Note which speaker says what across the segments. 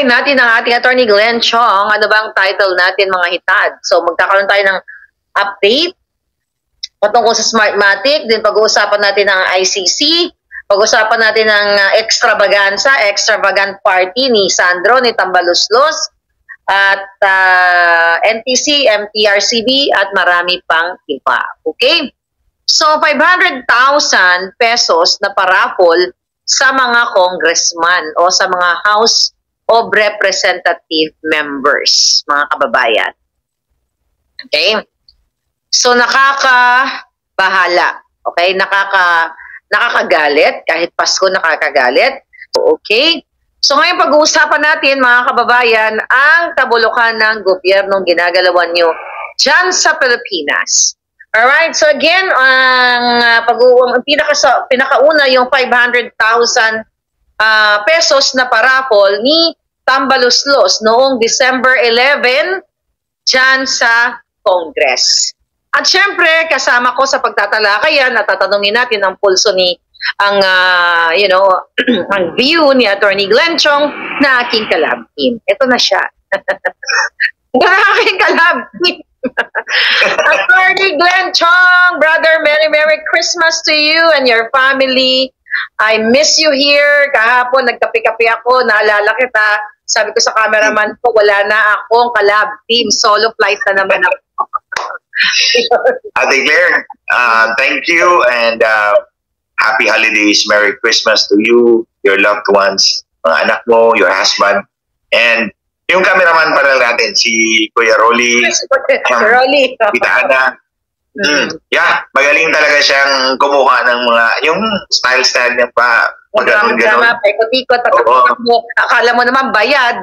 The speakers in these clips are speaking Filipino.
Speaker 1: Hinihintay natin ang ating attorney Glenn Chong. Ano bang title natin, mga hitad? So magkakaroon tayo ng update patungkol sa Smartmatic, din pag-uusapan natin ang ICC, pag-uusapan natin ang extravagant party ni Sandro, ni Tambaluslos, at NTC, MTRCB, at marami pang iba. Okay? So 500,000 pesos na paraffol sa mga congressman o sa mga House of Representative members, mga kababayan. Okay? So nakakabahala. Okay? Nakakagalit. Kahit Pasko nakakagalit. Okay? So ngayon pag-uusapan natin, mga kababayan, ang kabulukan ng gobyernong ginagalawan nyo dyan sa Pilipinas. Alright? So again, ang pinakauna yung 500,000 pesos na paraffol ni Tambaluslos noong December 11 dyan sa Congress. At syempre, kasama ko sa pagtatalakayan at tatanungin natin ang pulso ni ang view ni Attorney Glenn Chong na aking kalab team. Ito na siya. Na aking kalab team. Attorney Glenn Chong, brother, Merry Christmas to you and your family. I miss you here. Kahapon nagkape-kape ako, naalala kita. Sabi ko sa cameraman ko, wala na akong kalab team. Solo flight na naman ako.
Speaker 2: Ate Claire, thank you and happy holidays, Merry Christmas to you, your loved ones, mga anak mo, your husband, and yung cameraman para natin, si Kuya Rolly,
Speaker 1: Rolly.
Speaker 2: Tita Ana. Yeah, magaling talaga siyang kumuha ng mga, yung style niya pa.
Speaker 1: Drama, paikot-ikot, mo, akala mo naman bayad.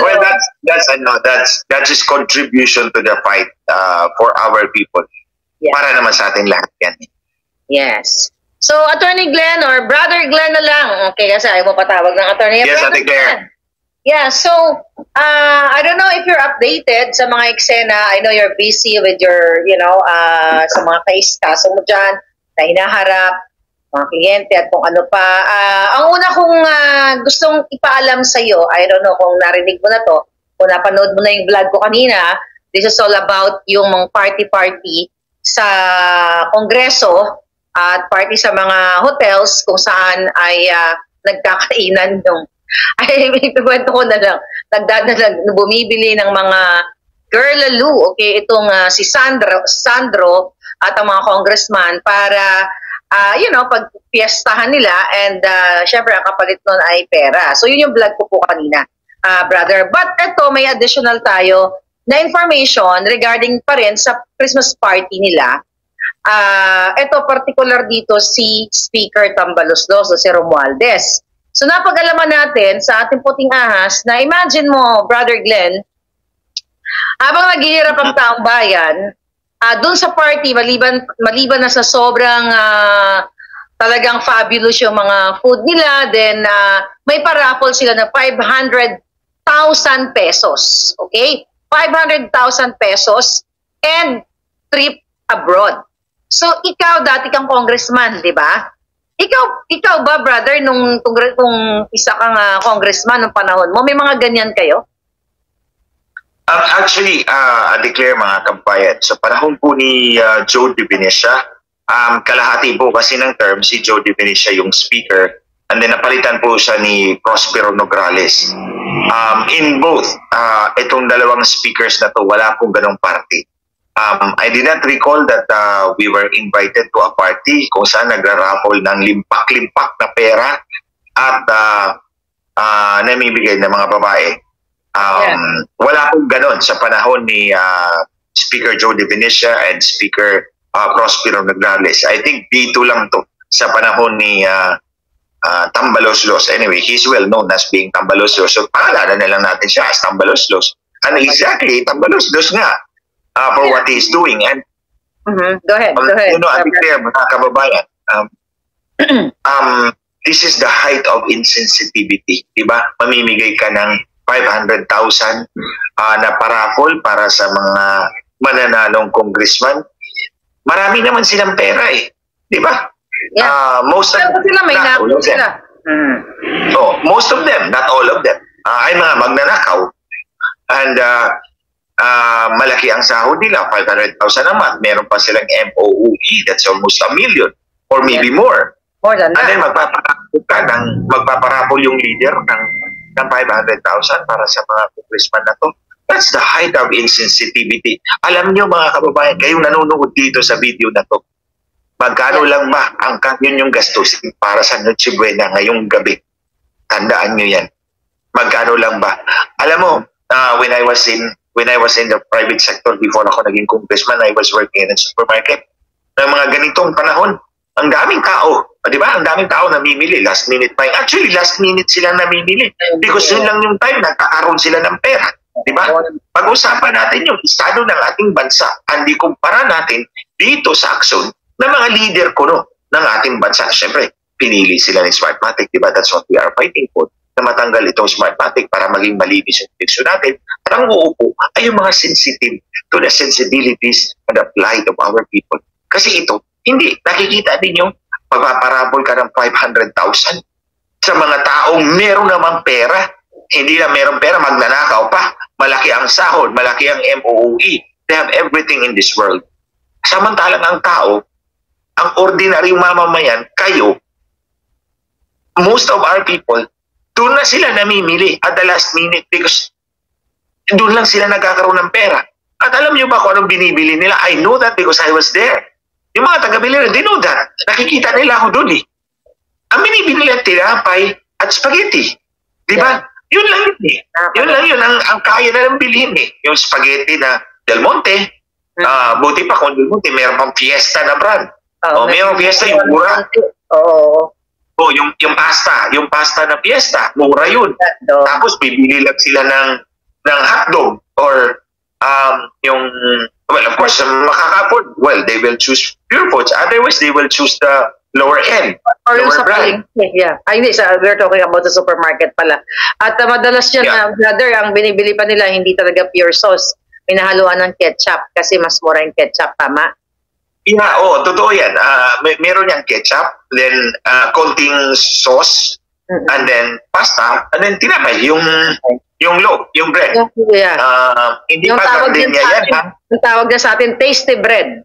Speaker 2: Well, that's his contribution to the fight for our people.
Speaker 1: Yeah.
Speaker 2: Para naman sa atin lahat yan.
Speaker 1: Yes. So, Attorney Glenn or Brother Glenn na lang. Okay, kasi ayaw mo patawag ng attorney.
Speaker 2: Yes, Ate Claire.
Speaker 1: Yeah, so, I don't know if you're updated sa mga eksena. I know you're busy with your, sa mga kaso mo dyan, na hinaharap, mga kliyente at kung ano pa. Ang una kong gustong ipaalam sa iyo, I don't know kung narinig mo na to, kung napanood mo na yung vlog ko kanina, this is all about yung mga party-party sa Kongreso at party sa mga hotels kung saan ay nagkakainan yung ay ikwento ko na lang bumibili ng mga girlaloo, okay, itong si Sandro at ang mga congressman para pag piyestahan nila and syempre ang kapalit nun ay pera. So yun yung vlog ko po kanina, brother. But ito may additional tayo na information regarding pa rin sa Christmas party nila. Ito particular dito si Speaker Tambaluslos o si Romualdez. So napag-alaman natin sa ating puting ahas na imagine mo, Brother Glenn, habang naghihirap ang taong bayan, dun sa party, maliban na sa sobrang talagang fabulous yung mga food nila, then may paraffol sila na 500,000 pesos. Okay? 500,000 pesos and trip abroad. So, ikaw dati kang congressman, di ba? Ikaw ba, brother, kung isa kang congressman nung panahon mo, may mga ganyan kayo?
Speaker 2: Actually, I declare mga kabayan, sa panahon po ni Joe De Venecia, kalahati po kasi ng term si Joe De Venecia yung speaker, and then napalitan po siya ni Prospero Nograles. In both, itong dalawang speakers na to, wala pong ganong party. I did not recall that we were invited to a party kung saan nagra-raffle ng limpak-limpak na pera at namimigay ng mga babae. Wala pong ganon sa panahon ni Speaker Joe De Venecia and Speaker Prospero Nograles. I think dito lang to sa panahon ni Tambaluslos. Anyway, he's well known as being Tambaluslos. So paalala na lang natin siya as Tambaluslos. And exactly, Tambaluslos nga. For what he's doing. And
Speaker 1: Go ahead.
Speaker 2: You know, I declare, mga kababayan, this is the height of insensitivity. Diba? Mamimigay ka ng 500,000 na paraffol para sa mga mananalong congressman. Marami naman silang pera eh. Diba?
Speaker 1: Yeah.
Speaker 2: Most of
Speaker 1: sila, may nakulong sila. Mm.
Speaker 2: So, most of them, not all of them, ay mga magnanakaw. And malaki ang sahod nila, 500,000 a month. Meron pa silang MOOE, that's almost 1 million or maybe more.
Speaker 1: More than
Speaker 2: And then
Speaker 1: that.
Speaker 2: magpaparapol yung leader ng 500,000 para sa mga congressman na to. That's the height of insensitivity. Alam nyo mga kababayan, kayong nanonood dito sa video na to, magkano lang ba ang yun yung gastusin para sa Noche Buena ngayong gabi? Tandaan nyo yan. Magkano lang ba? Alam mo, when I was in the private sector before ako naging congressman, I was working in a supermarket. Ng mga ganitong panahon, ang daming tao, di ba? Ang daming tao namimili, last minute buying. Actually, last minute sila namimili because yun lang yung time nagkakaroon sila ng pera. Di ba? Pag-usapan natin yung estado ng ating bansa, hindi kumpara natin dito sa aksyon ng mga leader ng ating bansa. Siyempre, pinili sila ni Smartmatic, di ba? That's what we are fighting for, na matanggal itong Smartmatic para maging malinis yung eleksyon natin. At ang uupo ay yung mga sensitive to the sensibilities and the plight of our people. Kasi ito, hindi. Nakikita din yung pagpaparabol ka ng 500,000 sa mga taong meron namang pera. Hindi na meron pera, magnanakaw pa. Malaki ang sahod, malaki ang MOOE. They have everything in this world. Samantalang ang tao, ang ordinaryong mamamayan, kayo, most of our people, doon na sila namimili at the last minute because doon lang sila nagkakaroon ng pera. At alam niyo ba kung anong binibili nila? I know that because I was there. Yung mga taga-bili, they know that. Nakikita nila ako doon eh. Ang binibili nila, tinapay at spaghetti. Di ba?
Speaker 1: Yeah.
Speaker 2: Yun lang yun eh. Yun lang yun. Ang kaya na lang bilhin eh. Yung spaghetti na Del Monte, buti pa kung Del Monte, meron pang Fiesta na brand. Mayroong Fiesta yung mura.
Speaker 1: Oo.
Speaker 2: Oh, yung pasta na Fiesta, mura yun. Tapos bibili lang sila ng hotdog or well, of course, makaka-afford. Well, they will choose Pure Foods. Otherwise, they will choose the lower end.
Speaker 1: Or yung
Speaker 2: lower
Speaker 1: sa
Speaker 2: brand.
Speaker 1: yeah. Ay, hindi. We're talking about the supermarket pala. At madalas yan, brother, ang binibili pa nila, hindi talaga pure sauce. Minahaluan ng ketchup kasi mas mura yung ketchup, tama?
Speaker 2: Yeah, totoo yan. Meron yung ketchup, then konting sauce, and then pasta, and then tinapay, yung yung bread.
Speaker 1: Yeah.
Speaker 2: Hindi
Speaker 1: yung
Speaker 2: pa gardenia yan, ha?
Speaker 1: Yung tawag na sa atin, tasty bread.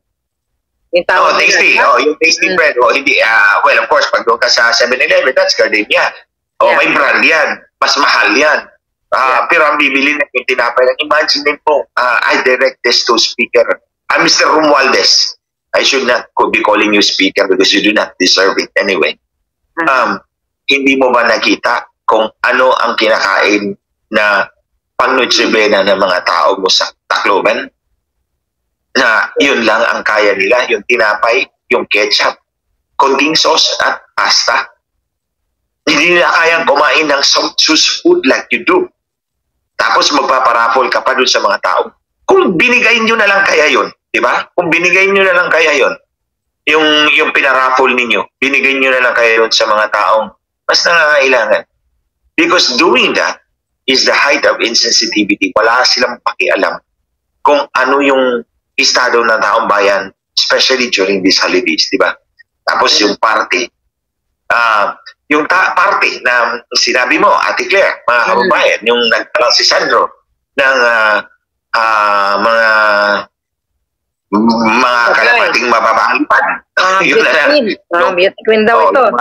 Speaker 1: Yung tawag
Speaker 2: tasty. Yung tasty bread. Hindi, well, of course, pag doon ka sa 7-Eleven, that's gardenia. May brand yan. Mas mahal yan. Pero ang bibili na yung tinapay, imagine mo, I direct this to Speaker. Mr. Romualdez. I should not be calling you Speaker because you do not deserve it anyway. Hindi mo ba nakita kung ano ang kinakain na pang-Noche Buena ng mga tao mo sa Tacloban? Na yun lang ang kaya nila, yung tinapay, yung ketchup, konting sauce at pasta. Hindi nila kayang kumain ng sumptuous food like you do. Tapos magpaparapol ka pa dun sa mga tao. Kung binigay nyo na lang kaya yun, di ba? Kung binigay nyo na lang kaya yun, yung pinarapol ninyo, binigay nyo na lang kaya yun sa mga taong mas nangangailangan. Because doing that is the height of insensitivity. Wala silang pakialam kung ano yung estado ng taong bayan, especially during these holidays, di ba? Tapos yung party, party na sinabi mo, Ate Claire, mga kababayan, yung nagtalang si Sandro ng mga kalapating mababanglipan. Yun na lang.
Speaker 1: Queen daw ito.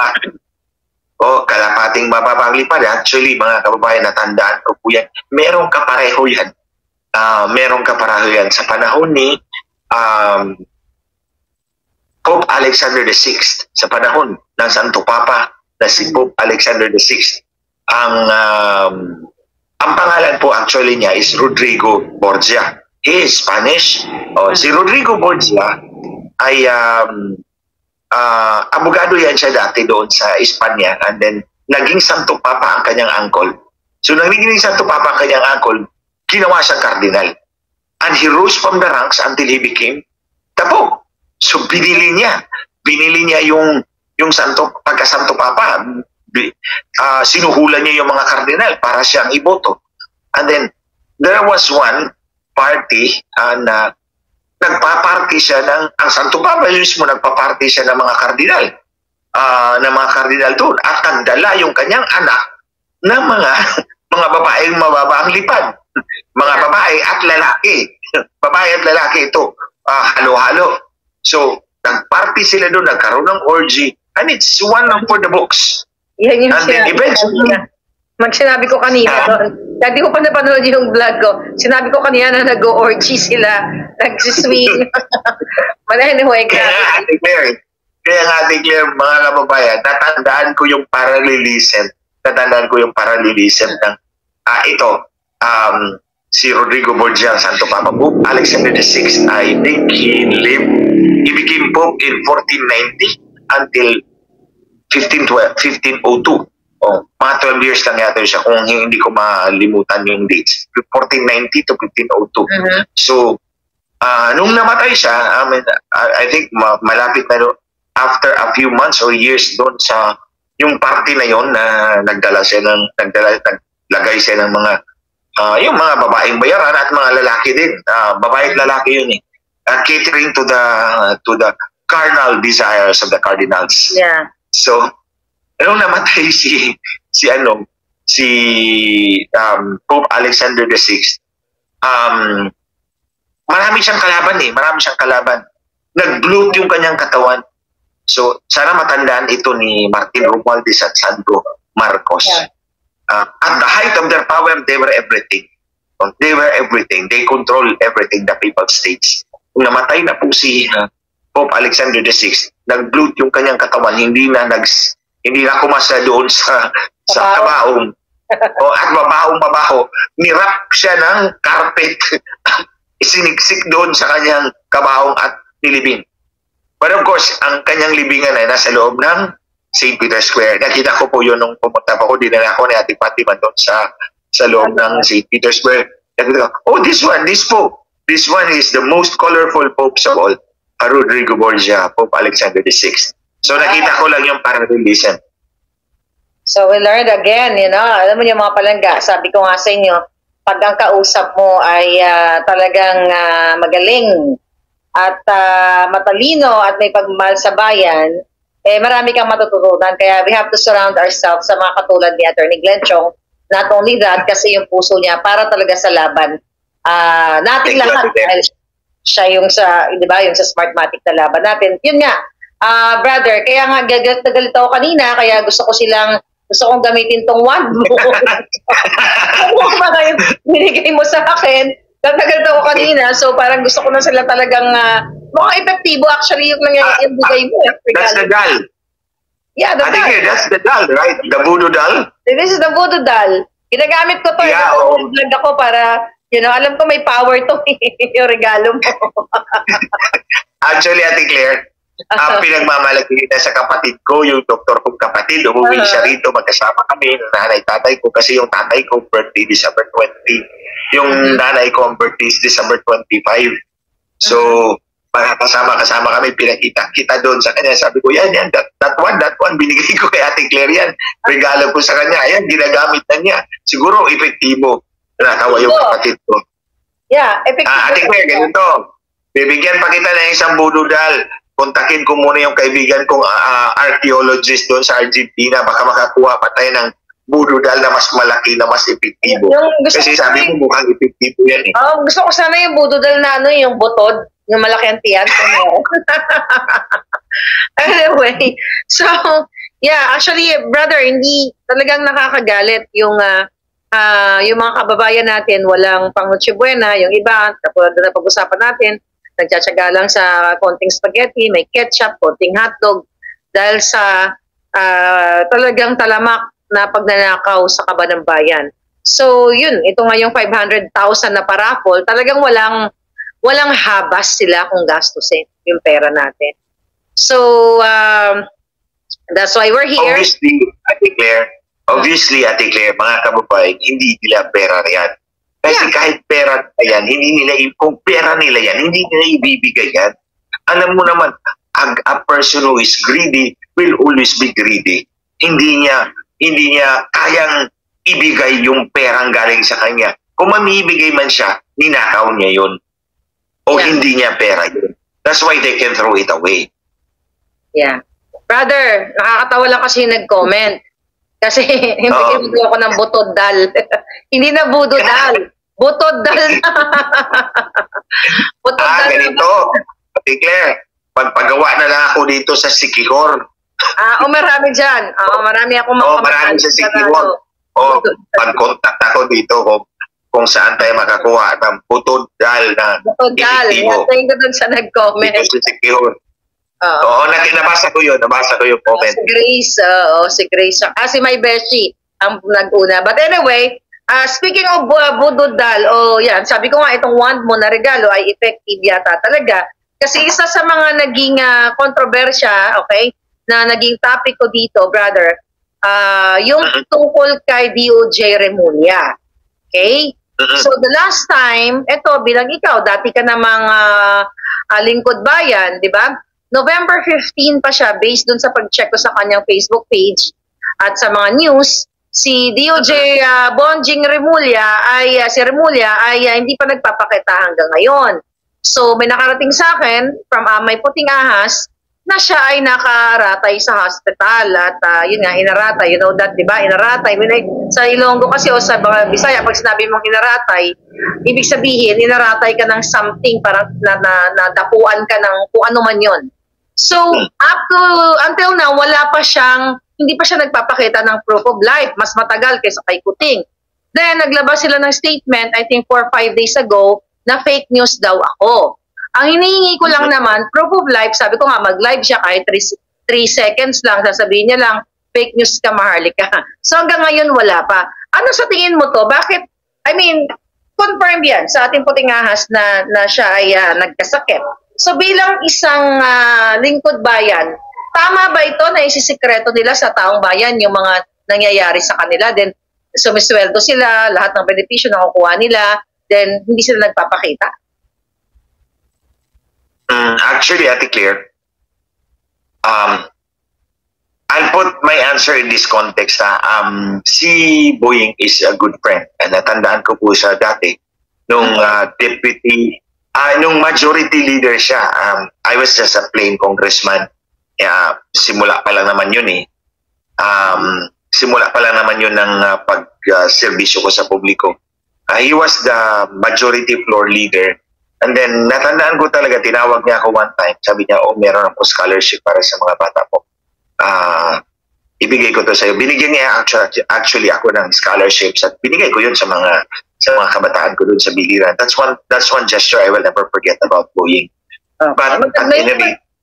Speaker 2: Kalapating mababanglipan. Actually, mga kababayan, natandaan ko po yan. Merong kapareho yan. Merong kapareho yan sa panahon ni Pope Alexander VI, sa panahon ng Santo Papa na si Pope Alexander VI. Ang pangalan po actually niya is Rodrigo Borgia. He is Spanish. Si Rodrigo Borgia ay abogado yan siya dati doon sa Espanya, and then naging Santo Papa ang kanyang uncle. So naging Santo Papa ang kanyang uncle, ginawa siyang kardinal. And he rose from the ranks until he became the Pope. So binili niya yung pagka-Santo Papa. Sinuhulan niya yung mga kardinal para siyang iboto. And then there was one party na nagpa-party siya ang Santo Papa mismo nagpa-party siya ng mga kardinal. ng mga kardinal doon at nagdala yung kanyang anak ng mga mga babaeng mababa ang lipad. Mga babae at lalaki. Babae at lalaki ito. Halo-halo. So, nag-party sila doon, nagkaroon ng orgy, and it's one for the books.
Speaker 1: Yan yung
Speaker 2: And then eventually,
Speaker 1: sinabi ko kanina doon. Dati ko pa napanood yung vlog ko. Sinabi ko kanina na nag-orgy sila, nagsiswing. But anyway,
Speaker 2: kaya nga, declare, mga kababayan, natandaan ko yung parallelism. Ng ito, si Rodrigo Borgia, Santo Papa Pope Alexander VI, I think he became Pope in 1490 until 1502. Mga 12 years lang yata siya kung hindi ko malimutan yung dates. 1490 to 1502. So, nung namatay siya, I think malapit na after a few months or years doon sa yung party na yon na naglagay siya ng mga yung mga babaeng bayaran at mga lalaki din. Babae at lalaki yun eh. Catering to the carnal desires of the cardinals.
Speaker 1: Yeah.
Speaker 2: So, nung namatay si Pope Alexander VI, marami siyang kalaban. Nag-bloat yung kanyang katawan. So, sana matandaan ito ni Martin Romualdez at Sandro Marcos.
Speaker 1: Yeah.
Speaker 2: At the height of their power, they were everything. They control everything, the Papal States. Kung namatay na po si Pope Alexander VI, nag-bloat yung kanyang katawan, hindi na kumasa doon sa kabaong. At mabaho, nirap siya ng carpet, isiniksik doon sa kanyang kabaong at nilibing. But of course, ang kanyang libingan ay nasa loob ng St. Peter's Square. Nakita ko po yun nung pumunta pa ko, dinala ko ni Ate Fatima doon sa loob ng St. Peter's Square. Nakita ko, this Pope. This one is the most colorful popes of all, Rodrigo Borgia, Pope Alexander VI. So nakita ko lang yung parallelism.
Speaker 1: So we learned again, alam mo yung mga palangga, sabi ko nga sa inyo, pag ang kausap mo ay talagang magaling at matalino at may pagmamahal sa bayan, marami kang matututunan. Kaya we have to surround ourselves sa mga katulad ni Attorney Glenn Chong. Not only that, kasi yung puso niya para talaga sa laban. Nating lahat. Dahil siya yung yung sa Smartmatic na laban natin. Yun nga, brother, kaya nga galit na galit ako kanina, kaya gusto kong gamitin tong wand mo. Kung mga binigay mo sa akin, natagal ako kanina, so parang gusto ko na sila talagang mukhang epektibo actually yung bigay mo.
Speaker 2: That's the doll.
Speaker 1: Yeah, the doll.
Speaker 2: That's the doll, right? The voodoo doll?
Speaker 1: This is the voodoo doll. Ginagamit ko to.
Speaker 2: Yeah,
Speaker 1: vlog ako para, alam ko may power to yung regalo mo.
Speaker 2: Actually, Ate Claire, pinagmamalaki na sa kapatid ko, yung doktor kong kapatid, umuwi siya rito, magkasama kami, nanay, tatay ko, kasi yung tatay ko birthday December 20, yung nanay ko ang birthday is December 25. So, kasama kami, pinakita doon sa kanya, sabi ko, yan, that one, binigay ko kay Ate Claire yan, regalo ko sa kanya, yan, ginagamit na niya, siguro epektibo, natawa yung kapatid ko.
Speaker 1: Yeah, epektibo.
Speaker 2: Ate Claire, ganito, bibigyan pa kita ng isang voodoo doll. Kontakin ko muna yung kaibigan kong archaeologist doon sa Argentina. Baka makakuha pa tayo ng voodoo doll na mas malaki, na mas epektibo. Kasi sabi mo mukhang epektibo yan eh.
Speaker 1: Gusto ko sana yung voodoo doll na yung butod, yung malaki ang tiyan. Anyway, so, yeah, actually, brother, hindi talagang nakakagalit yung mga kababayan natin, walang pang-Noche Buena, yung iba, kapag na pag-usapan natin, nagtsatsaga lang sa konting spaghetti, may ketchup, konting hotdog, dahil sa talagang talamak na pagnanakaw sa kaba ng bayan. So, yun, ito nga yung 500,000 na paraffol, talagang walang habas sila kung gastusin yung pera natin. So, that's why we're here.
Speaker 2: Obviously, Ate Claire, mga kababayan, hindi nila pera yan. Kasi kahit pera yan, kung pera nila yan, hindi nila ibibigay yan. Alam mo naman, a person who is greedy will always be greedy. Hindi niya kayang ibigay yung perang galing sa kanya. Kung mamibigay man siya, ninakaw niya yun. O hindi niya pera yun. That's why they can throw it away.
Speaker 1: Yeah. Brother, nakakatawa lang kasi yung nag-comment. Kasi hindi
Speaker 2: Oo.
Speaker 1: ako ng butod dal. Hindi na budodal. Butod dal na. Butod dal na.
Speaker 2: Ganito. Ate Claire, pagpagawa na lang ako dito sa Sikihor.
Speaker 1: Marami dyan. Marami akong mga
Speaker 2: Marami sa Sikihor. Pag-contact ako dito kung saan tayo makakuha ng butod dal na
Speaker 1: butod dal. Yan, thank you dun sa nag-comment.
Speaker 2: Dito sa Sikihor. Nabasa ko yun yung comment.
Speaker 1: Si Grace. Si May Beshi ang nag-una. But anyway, speaking of budodal, yan, sabi ko nga itong wand mo na regalo ay effective yata talaga. Kasi isa sa mga naging kontrobersya, okay, na naging topic ko dito, brother, yung tungkol kay DOJ Remulla. Okay? So the last time, eto bilang ikaw, dati ka namang lingkod bayan, di ba? November 15 pa siya based dun sa pag-check ko sa kanyang Facebook page at sa mga news, si DOJ Bonjing Remulla ay hindi pa nagpapakita hanggang ngayon. So may nakarating sa akin from may puting ahas na siya ay nakaratay sa hospital at yun nga inaratay, you know that, di ba? Inaratay sa Ilonggo kasi o sa Bisaya, pag sinabi mong inaratay, ibig sabihin inaratay ka ng something, parang nadapuan ka ng kung ano man yun. So, until now, hindi pa siya nagpapakita ng proof of life. Mas matagal kaysa kay Kuting. Then, naglabas sila ng statement, I think 4 or 5 days ago, na fake news daw ako. Ang hinihingi ko lang naman, proof of life, sabi ko nga, mag-live siya kahit 3 seconds lang, sasabihin niya lang, fake news ka, Maharlika. So, hanggang ngayon, wala pa. Ano sa tingin mo to? Bakit, confirm yan sa ating puting ahas na siya ay nagkasakit. So bilang isang lingkod bayan, tama ba ito na isisikreto nila sa taong bayan yung mga nangyayari sa kanila? Then sumisweldo sila, lahat ng benepisyo nakukuha nila, then hindi sila nagpapakita?
Speaker 2: Actually, Ate Claire, I'll put my answer in this context. Si Boying is a good friend. Natandaan ko po siya dati nung deputy, nung majority leader siya. I was just a plain congressman. Simula pa lang naman yun eh. Simula pa lang naman yun ng pag-serbisyo ko sa publiko. He was the majority floor leader. And then, natandaan ko talaga, tinawag niya ako one time. Sabi niya, meron ako scholarship para sa mga bata mo. Ibigay ko to sa'yo. Binigyan niya actually ako ng scholarships at binigay ko yun sa mga kabataan ko dun sa biliran. That's one gesture I will never forget about Boying. But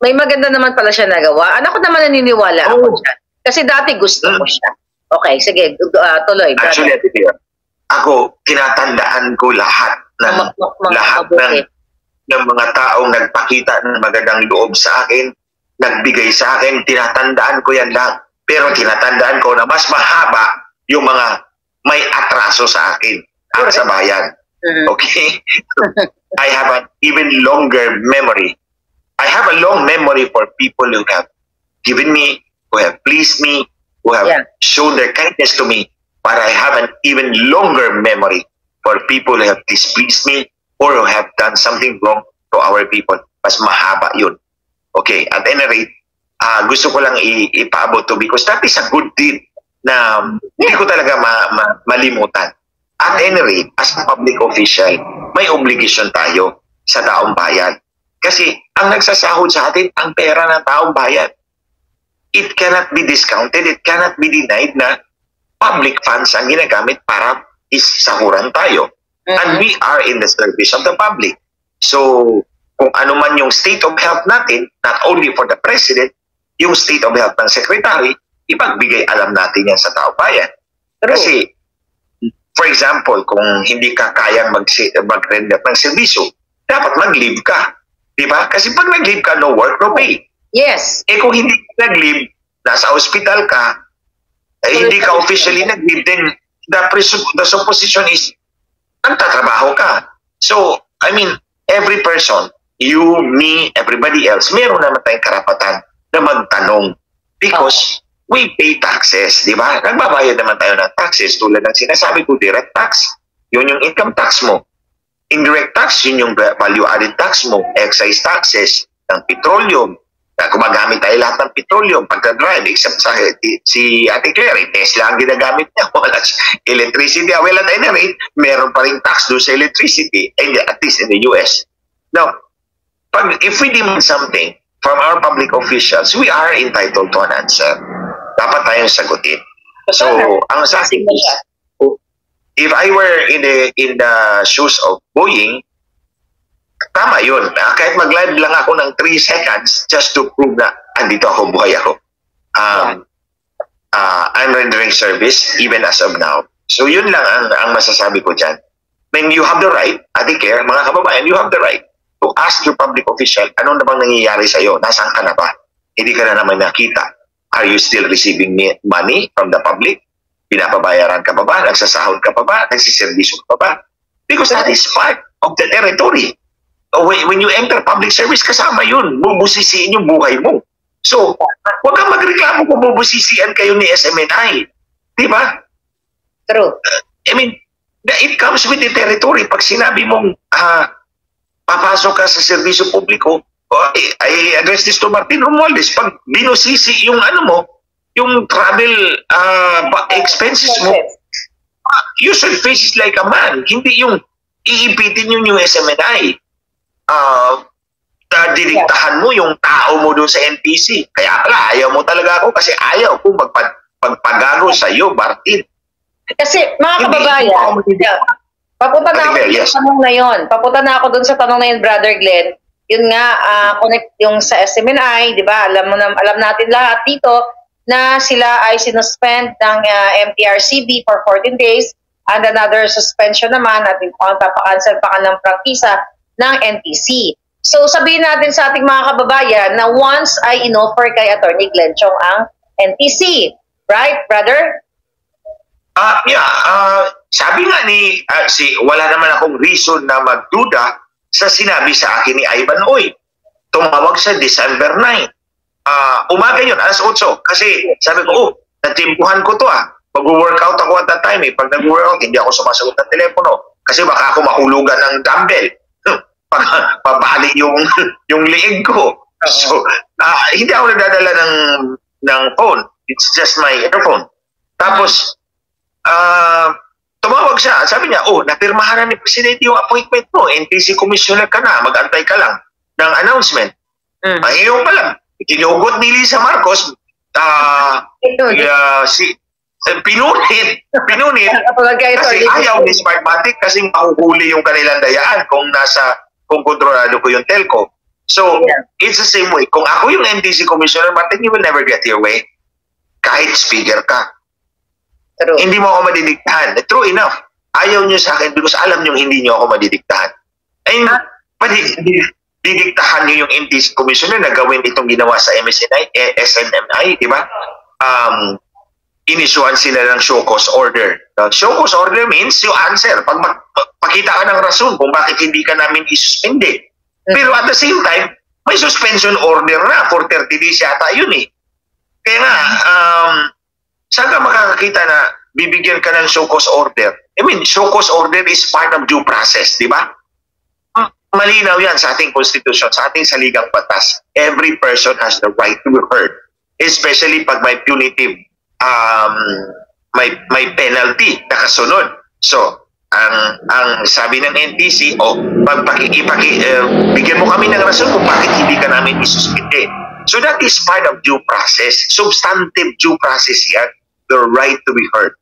Speaker 1: may maganda naman pala siya nagawa. Ako naman naniniwala ako dyan. Kasi dati gusto ko siya. Okay, sige, tuloy.
Speaker 2: Actually, ako, tinatandaan ko lahat ng mga taong nagpakita ng magandang loob sa akin, nagbigay sa akin, tinatandaan ko yan lang. Pero tinatandaan ko na mas mahaba yung mga may atraso sa akin at sa bayan. Okay? I have an even longer memory. I have a long memory for people who have given me, who have pleased me, who have shown their kindness to me. But I have an even longer memory for people who have displeased me or who have done something wrong to our people. Mas mahaba yun. Okay, at any rate, gusto ko lang ipaabot to because that is a good deed na hindi ko talaga malimutan. At any rate, as a public official, may obligation tayo sa taong bayan. Kasi ang nagsasahod sa atin, ang pera ng taong bayan. It cannot be discounted, it cannot be denied na public funds ang ginagamit para isahuran tayo. And we are in the service of the public. So, kung ano man yung state of health natin, not only for the president, yung state of health ng secretary, ipagbigay alam natin yan sa tao bayan. Kasi, for example, kung hindi ka kayang mag-render ng servisyo, dapat mag-leave ka. Diba? Kasi pag nag-leave ka, no work, no pay.
Speaker 1: Yes.
Speaker 2: Kung hindi ka nag-leave, nasa hospital ka, hindi ka officially nag-leave, then the supposition is, nagtatrabaho ka. So, I mean, every person, you, me, everybody else, meron naman tayong karapatan na magtanong because we pay taxes, di ba? Nagbabayad naman tayo ng taxes tulad ng sinasabi ko, direct tax. Yun yung income tax mo. Indirect tax, yun yung value-added tax mo, excise taxes ng petroleum, na gumagamit tayo lahat ng petroleum pagka-drive, except sa si Ate Claire, Tesla ang ginagamit niya. Wala electricity. Well, at any rate, meron pa rin tax doon sa electricity, at least in the US. Now, if we demand something from our public officials, we are entitled to an answer. Dapat tayong sagutin. So, ang sa akin is, if I were in the shoes of Boeing, tama yun. Kahit mag-live lang ako ng 3 seconds just to prove na andito ako, buhay ako. I'm rendering service even as of now. So yun lang ang masasabi ko dyan. Then you have the right, Ate Claire, mga kababayan, you have the right to ask your public official, ano na bang nangyayari sa'yo? Nasaan ka na ba? Hindi ka na naman nakita. Are you still receiving money from the public? Pinapabayaran ka pa ba? Nagsasahod ka pa ba? Nagsiservisyo ka pa ba? Because that is part of the territory. When you enter public service, kasama yun. Bubusisiin yung buhay mo. So, huwag kang magreklamo kung bubusisian kayo ni SMNI. Di ba?
Speaker 1: True.
Speaker 2: I mean, it comes with the territory. Pag sinabi mong papasok ka sa serbisyo publiko, I address this to Martin Romualdez. Pag binusisi yung yung travel expenses mo, you should face it like a man. Hindi yung iipitin yun yung SMNI. Didiktahan mo yung tao mo doon sa NTC. Kaya pala, ayaw mo talaga ako kasi ayaw kong magpagago sa iyo, Martin.
Speaker 1: Kasi, mga kababayan, papunta na ako sa tanong na yun. Papunta na ako doon sa tanong na yun, Brother Glenn. Yun nga, connect yung sa SMNI, di ba? Alam natin lahat dito na sila ay sinuspend ng MTRCB for 14 days and another suspension naman at papakancel pa ka ng prangkisa ng NTC. So sabihin natin sa ating mga kababayan na once ay inoffer kay Attorney Glenn Chong ang NTC. Right, brother?
Speaker 2: Sabi nga ni, wala naman akong reason na magduda sa sinabi sa akin ni Ivan Oy. Tumawag sa December 9. Umaga yun, alas 8. Kasi sabi ko, natimpuhan ko to Pag-workout ako at that time Pag nag-workout, hindi ako sumasagot ng telepono. Kasi baka ako mahulugan ng dumbbell. Pabali yung liig ko. So, hindi ako nagdadala ng phone. It's just my earphone. Tapos, tumawag siya. Sabi niya, napirmahan na ni Presidente yung appointment mo. NTC Commissioner ka na. Mag-antay ka lang ng announcement. Yung pala, kinugot ni Lisa Marcos, pinunit kasi ayaw ni Smartmatic kasi mahuhuli yung kanilang dayaan kung kontrolado ko yung telco. So, it's the same way. Kung ako yung NTC Commissioner, Martin, you will never get your way. Kahit speaker ka.
Speaker 1: True.
Speaker 2: Hindi mo ako madidiktahan. True enough. Ayaw nyo sa akin because alam nyo hindi nyo ako madidiktahan. Ayun, didiktahan nyo yung NTC Commissioner na gawin itong ginawa sa SNMI, di ba? Inisyuan sila ng show cause order. Show cause order means you answer. Pag pakita ka ng rason kung bakit hindi ka namin isuspende. Pero at the same time, may suspension order na for 30 days yata yun Kaya nga, saan ka makakakita na bibigyan ka ng show cause order? I mean, show cause order is part of due process, di ba? Malinaw yan sa ating constitution, sa ating saligang batas. Every person has the right to be heard. Especially pag may punitive, may penalty na kasunod. So, ang sabi ng NTC, bigyan mo kami ng rason kung bakit hindi ka namin isuspinde. So that is part of due process. Substantive due process yan. The right to be heard.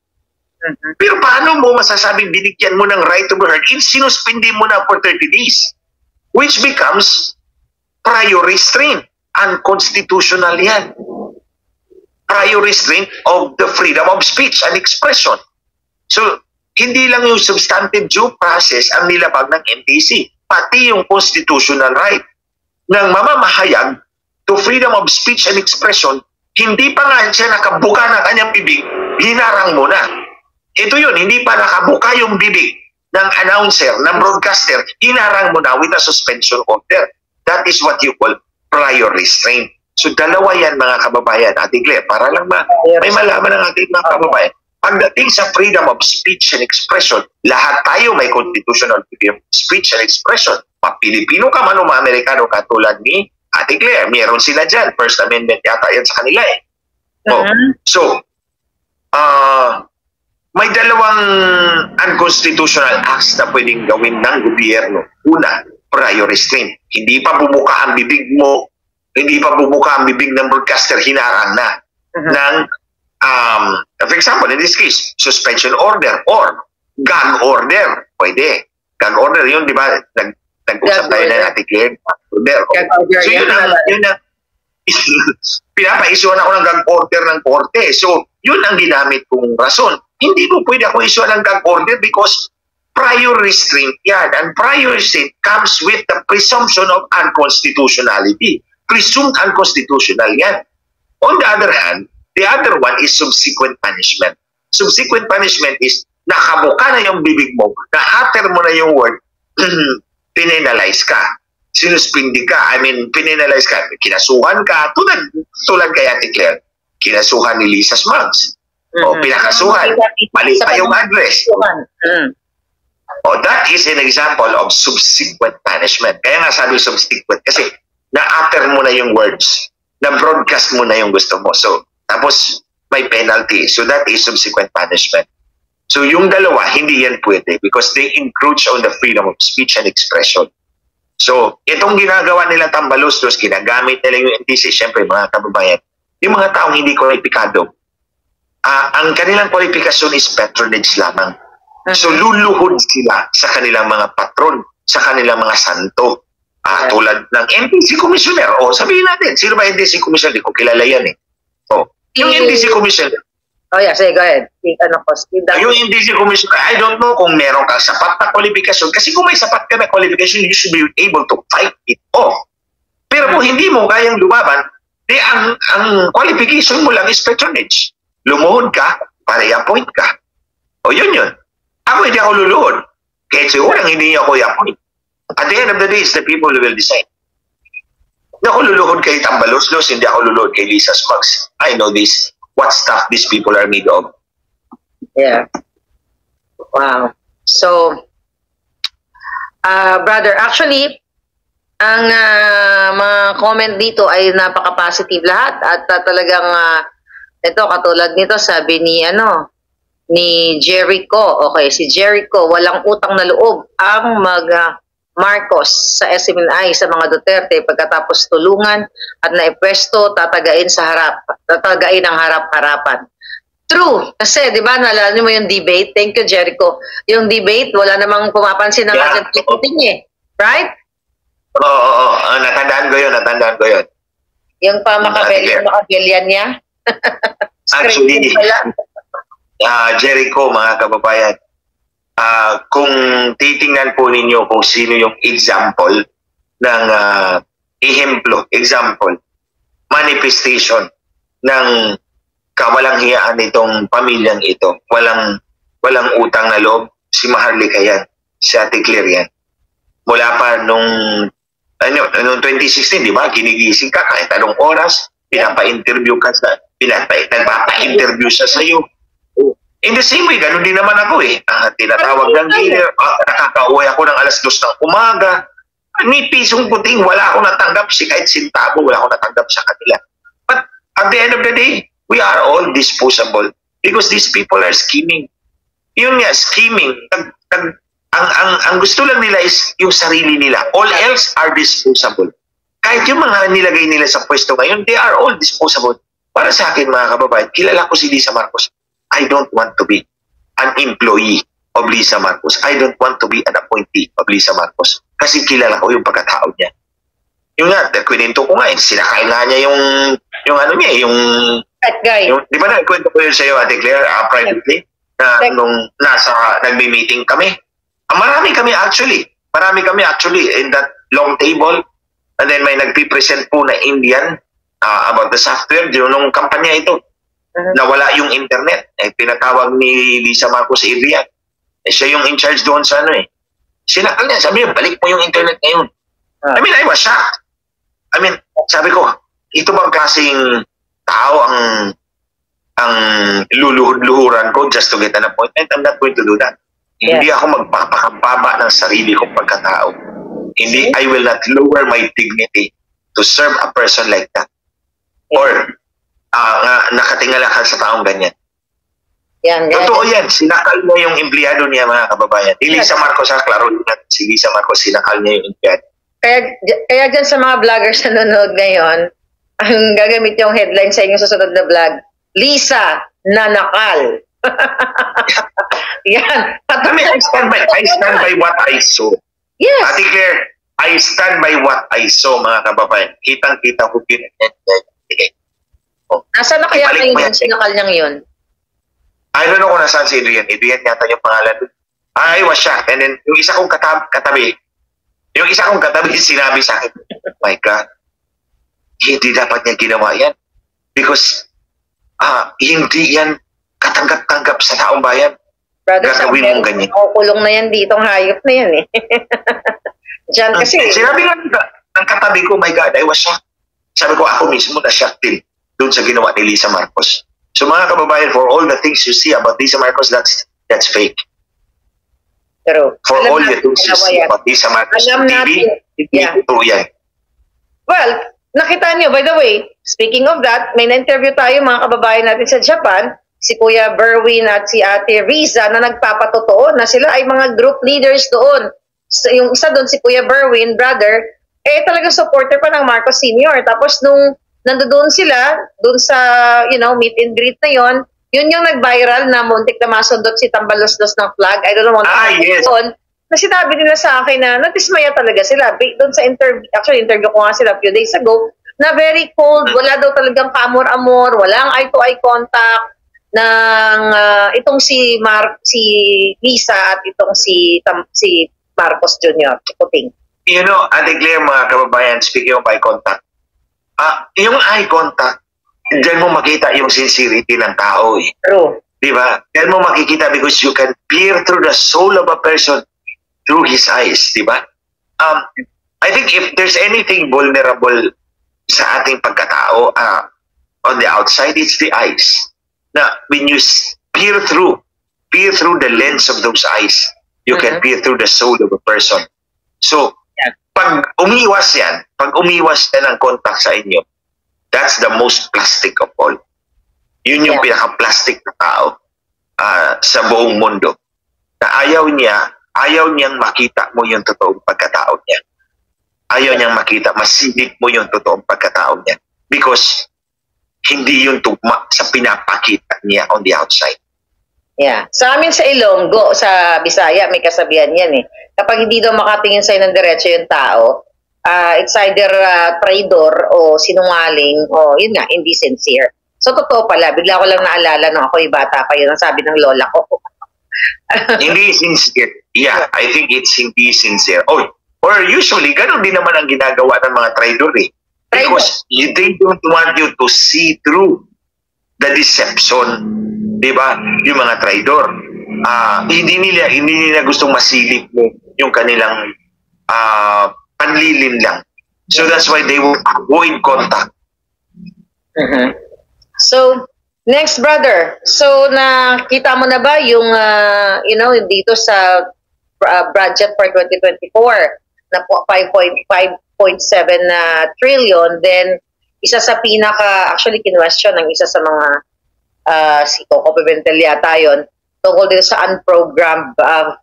Speaker 2: Pero paano mo masasabing binigyan mo ng right to be heard? Sinuspindi mo na for 30 days. Which becomes prior restraint. Unconstitutional yan. Prior restraint of the freedom of speech and expression. So, hindi lang yung substantive due process ang nilabag ng NTC, pati yung constitutional right ng mamamahayag to freedom of speech and expression, hindi pa nga siya nakabuka ng kanyang bibig, hinarang mo na. Ito yun, hindi pa nakabuka yung bibig ng announcer, ng broadcaster, hinarang mo na with a suspension order. That is what you call prior restraint. So dalawa yan mga kababayan, Ate Claire, para lang may malaman ng ating mga kababayan. Pagdating sa freedom of speech and expression, lahat tayo may constitutional freedom of speech and expression. Ma-Pilipino ka man o ma-Amerikano ka tulad ni Ate Claire, meron sila dyan. First Amendment yata yan sa kanila eh. So, may dalawang unconstitutional acts na pwedeng gawin ng gobyerno. Una, prior restraint. Hindi pa bumuka ang bibig mo, hindi pa bumuka ang bibig ng broadcaster, hinarang na ng, for example, in this case, suspension order or gag order. Pwede. Gag order yun, di ba? Nag-usap tayo na natin Claire. Order. So yun ang pinapaisuan ako ng gag order ng korte. So, yun ang ginamit kong rason. Hindi mo pwede ako isuan ng gag order because prior restraint yan. And prior restraint comes with the presumption of unconstitutionality. Presumed unconstitutional yan. On the other hand, the other one is subsequent punishment. Subsequent punishment is nakabuka na yung bibig mo, na-utter mo na yung word, pinenalize ka. Sinuspindi ka. Pinenalize ka. Kinasuhan ka. Tulad kay Ate Claire. Kinasuhan ni Lisa Smugs. O pinakasuhan. Mali pa yung address. O that is an example of subsequent punishment. Kaya nga sabi subsequent kasi na-utter mo na yung words. Na-broadcast mo na yung gusto mo. So, tapos may penalty. So that is subsequent punishment. So yung dalawa, hindi yan pwede because they encroach on the freedom of speech and expression. So, itong ginagawa nila Tambaluslos, ginagamit nila yung NTC, syempre mga kababayan, yung mga taong hindi kwalipikado, ang kanilang kwalifikasyon is patronage lamang. So, luluhod sila sa kanilang mga patron, sa kanilang mga santo. Tulad ng NTC Commissioner. O, sabihin natin, sino ba NTC Commissioner? Hindi ko kilala yan eh. O, yung NTC Commissioner,
Speaker 1: Oh yeah, say go ahead.
Speaker 2: yung NTC Commissioner, I don't know kung meron kang sapat na kwalifikasyon. Kasi kung may sapat ka na kwalifikasyon, you should be able to fight it off. Pero kung hindi mo kayang lumaban, ang qualification mo lang is patronage. Lumuhod ka, para i-appoint ka. O yun. Ako hindi ako luluhod. Kahit siguro hindi ako i-appoint. At the end of the day, it's the people who will decide. Hindi ako luluhod kay Tambaluslos, hindi ako luluhod kay Lisa Smugs. I know this. What stuff these people are made of.
Speaker 1: Yeah. Wow. So, brother, actually, ang mga comment dito ay napaka-positive lahat at talagang ito katulad nito sabi ni Jericho. Okay, si Jericho, walang utang na loob ang Marcos sa SMNI sa mga Duterte pagkatapos tulungan at naipwesto tatagain ang harap-harapan. True. Kasi, di ba, naalala mo yung debate? Thank you, Jericho. Yung debate, wala namang pumapansin ng agenting eh. Right?
Speaker 2: Oo. Natandaan ko yun.
Speaker 1: Yung Machiavellian niya?
Speaker 2: Actually, Jericho, mga kababayan, kung titingnan po ninyo kung sino yung example ng manifestation ng kawalang hiyaan nitong pamilyang ito. Walang utang na loob. Si Maharlika yan. Si Ate Claire yan. Mula pa nung 2016, di ba? Ginigising ka kahit anong oras. Pinapa-interview ka nagpapa-interview siya sa'yo. In the same way, ganun din naman ako eh. Tinatawag ng dealer, nakaka-uwi ako ng alas 2 ng umaga. Ni pisong puting, wala akong natanggap. Kahit sintabo, wala akong natanggap sa kanila. But at the end of the day, we are all disposable because these people are scheming. Yun nga, scheming. Ang gusto lang nila is yung sarili nila. All else are disposable. Kahit yung mga nilagay nila sa pwesto ngayon, they are all disposable. Para sa akin, mga kababayan, kilala ko si Lisa Marcos. I don't want to be an employee of Lisa Marcos. I don't want to be an appointee of Lisa Marcos. Kasi kilala ko yung pagkatao niya. Yung nga, kwento ko nga, sinakain nga niya yung
Speaker 1: That guy.
Speaker 2: Di ba kwento ko yun sa'yo, Ate Claire, privately, na nung nagbi-meeting kami. Marami kami actually in that long table. And then may nagpipresent po na Indian about the software nung kampanya ito. Nawala yung internet. Pinatawag ni Lisa Marcos Adrian. Siya yung in charge doon sa Sinakal niya. Sabi niya, balik mo yung internet ngayon. I was shocked. Sabi ko, ito bang klaseng tao ang luluhod-luhuran ko just to get an appointment? I'm not going to do that. Yeah. Hindi ako magpapakababa ng sarili kong pagkatao. I will not lower my dignity to serve a person like that? Or nakatingala ka sa taong ganyan?
Speaker 1: Yan,
Speaker 2: Totoo yan. Sinakal niya yung empleyado niya, mga kababayan. Lisa Marcos, klaro niya. Si Lisa Marcos, sinakal niya yung empleyado.
Speaker 1: Kaya dyan sa mga vloggers na nanonood ngayon, ang gagamit yung headline sa inyong susunod na vlog, Lisa nanakal. Yan.
Speaker 2: I mean, I stand by what I saw.
Speaker 1: Yes.
Speaker 2: Ate Claire, I stand by what I saw, mga kababayan. Kitang-kita ko yun.
Speaker 1: Nasa na kaya kayo yung sinakal niyang yun?
Speaker 2: I don't know kung nasaan si Adrian. Adrian yata yung pangalan. I was shocked. And then, yung isa kong katabi, sinabi sa akin, my God, hindi dapat niya ginawa yan. Because, hindi yan katanggap-tanggap sa taong bayan.
Speaker 1: Brother,
Speaker 2: gagawin mong ganyan.
Speaker 1: Kulong na yan dito, ang hayop na yan eh. Diyan kasi.
Speaker 2: Sinabi nga ng katabi ko, my God, I was shocked. Sabi ko, ako mismo na-shocked din doon sa ginawa ni Lisa Marcos. So mga kababayan, for all the things you see about Lisa Marcos, that's fake.
Speaker 1: True.
Speaker 2: For all the things you see about Lisa Marcos
Speaker 1: alam
Speaker 2: TV,
Speaker 1: yeah.
Speaker 2: True yan.
Speaker 1: Well, nakita niyo, by the way, speaking of that, may na-interview tayo mga kababayan natin sa Japan, si Kuya Berwin at si Ate Riza na nagpapatotoo na sila ay mga group leaders doon. So, yung isa doon, si Kuya Berwin, brother, talagang supporter pa ng Marcos Sr. Tapos nung nandoon sila, doon sa, meet and greet na yon, yun yung nag-viral na muntik na masundot si Tambalos-los ng flag. I don't know
Speaker 2: yes.
Speaker 1: doon, na sinabi nila sa akin na natismaya talaga sila. Doon sa interview, actually interview ko nga sila a few days ago, na very cold, wala daw talagang kamor-amor, walang eye-to-eye contact, ng itong si Lisa at itong si Marcos Jr. Puting.
Speaker 2: Ate Claire, mga kababayan, speaking of eye contact, yung eye contact, diyan mo makita yung sincerity ng tao eh.
Speaker 1: True.
Speaker 2: Diba? Diyan mo makikita because you can peer through the soul of a person through his eyes, diba? I think if there's anything vulnerable sa ating pagkatao on the outside, it's the eyes. Na when you peer through the lens of those eyes, you can peer through the soul of a person. So, pag umiwas yan ng contact sa inyo, that's the most plastic of all. Yun yung pinaka-plastic na tao sa buong mundo. Na ayaw niyang makita mo yung totoong pagkatao niya. Ayaw niyang makita, masilip mo yung totoong pagkatao niya. Because hindi yun tugma sa pinapakita niya on the outside.
Speaker 1: Yeah. Sa amin sa Ilonggo, sa Bisaya, may kasabihan yan eh. Kapag hindi daw makatingin sa'yo ng diretso yung tao, it's either traitor o sinungaling o yun nga, hindi sincere. So totoo pala, bigla ko lang naalala nung ako'y bata pa yun, ang sabi ng lola ko.
Speaker 2: Hindi sincere. Yeah, I think it's hindi sincere. Or usually, ganun din naman ang ginagawa ng mga traitor eh. Because they don't want you to see through the deception, di ba? Yung mga traidor. Hindi nila gustong masilip mo yung kanilang panlilin lang. So that's why they will avoid contact.
Speaker 1: So, next brother. So, nakita mo na ba yung, dito sa budget for 2024 na 5.7 trillion, then isa sa actually kinwestiyon ng isa sa mga si Coco Pimentel yata yun, tungkol dito sa unprogrammed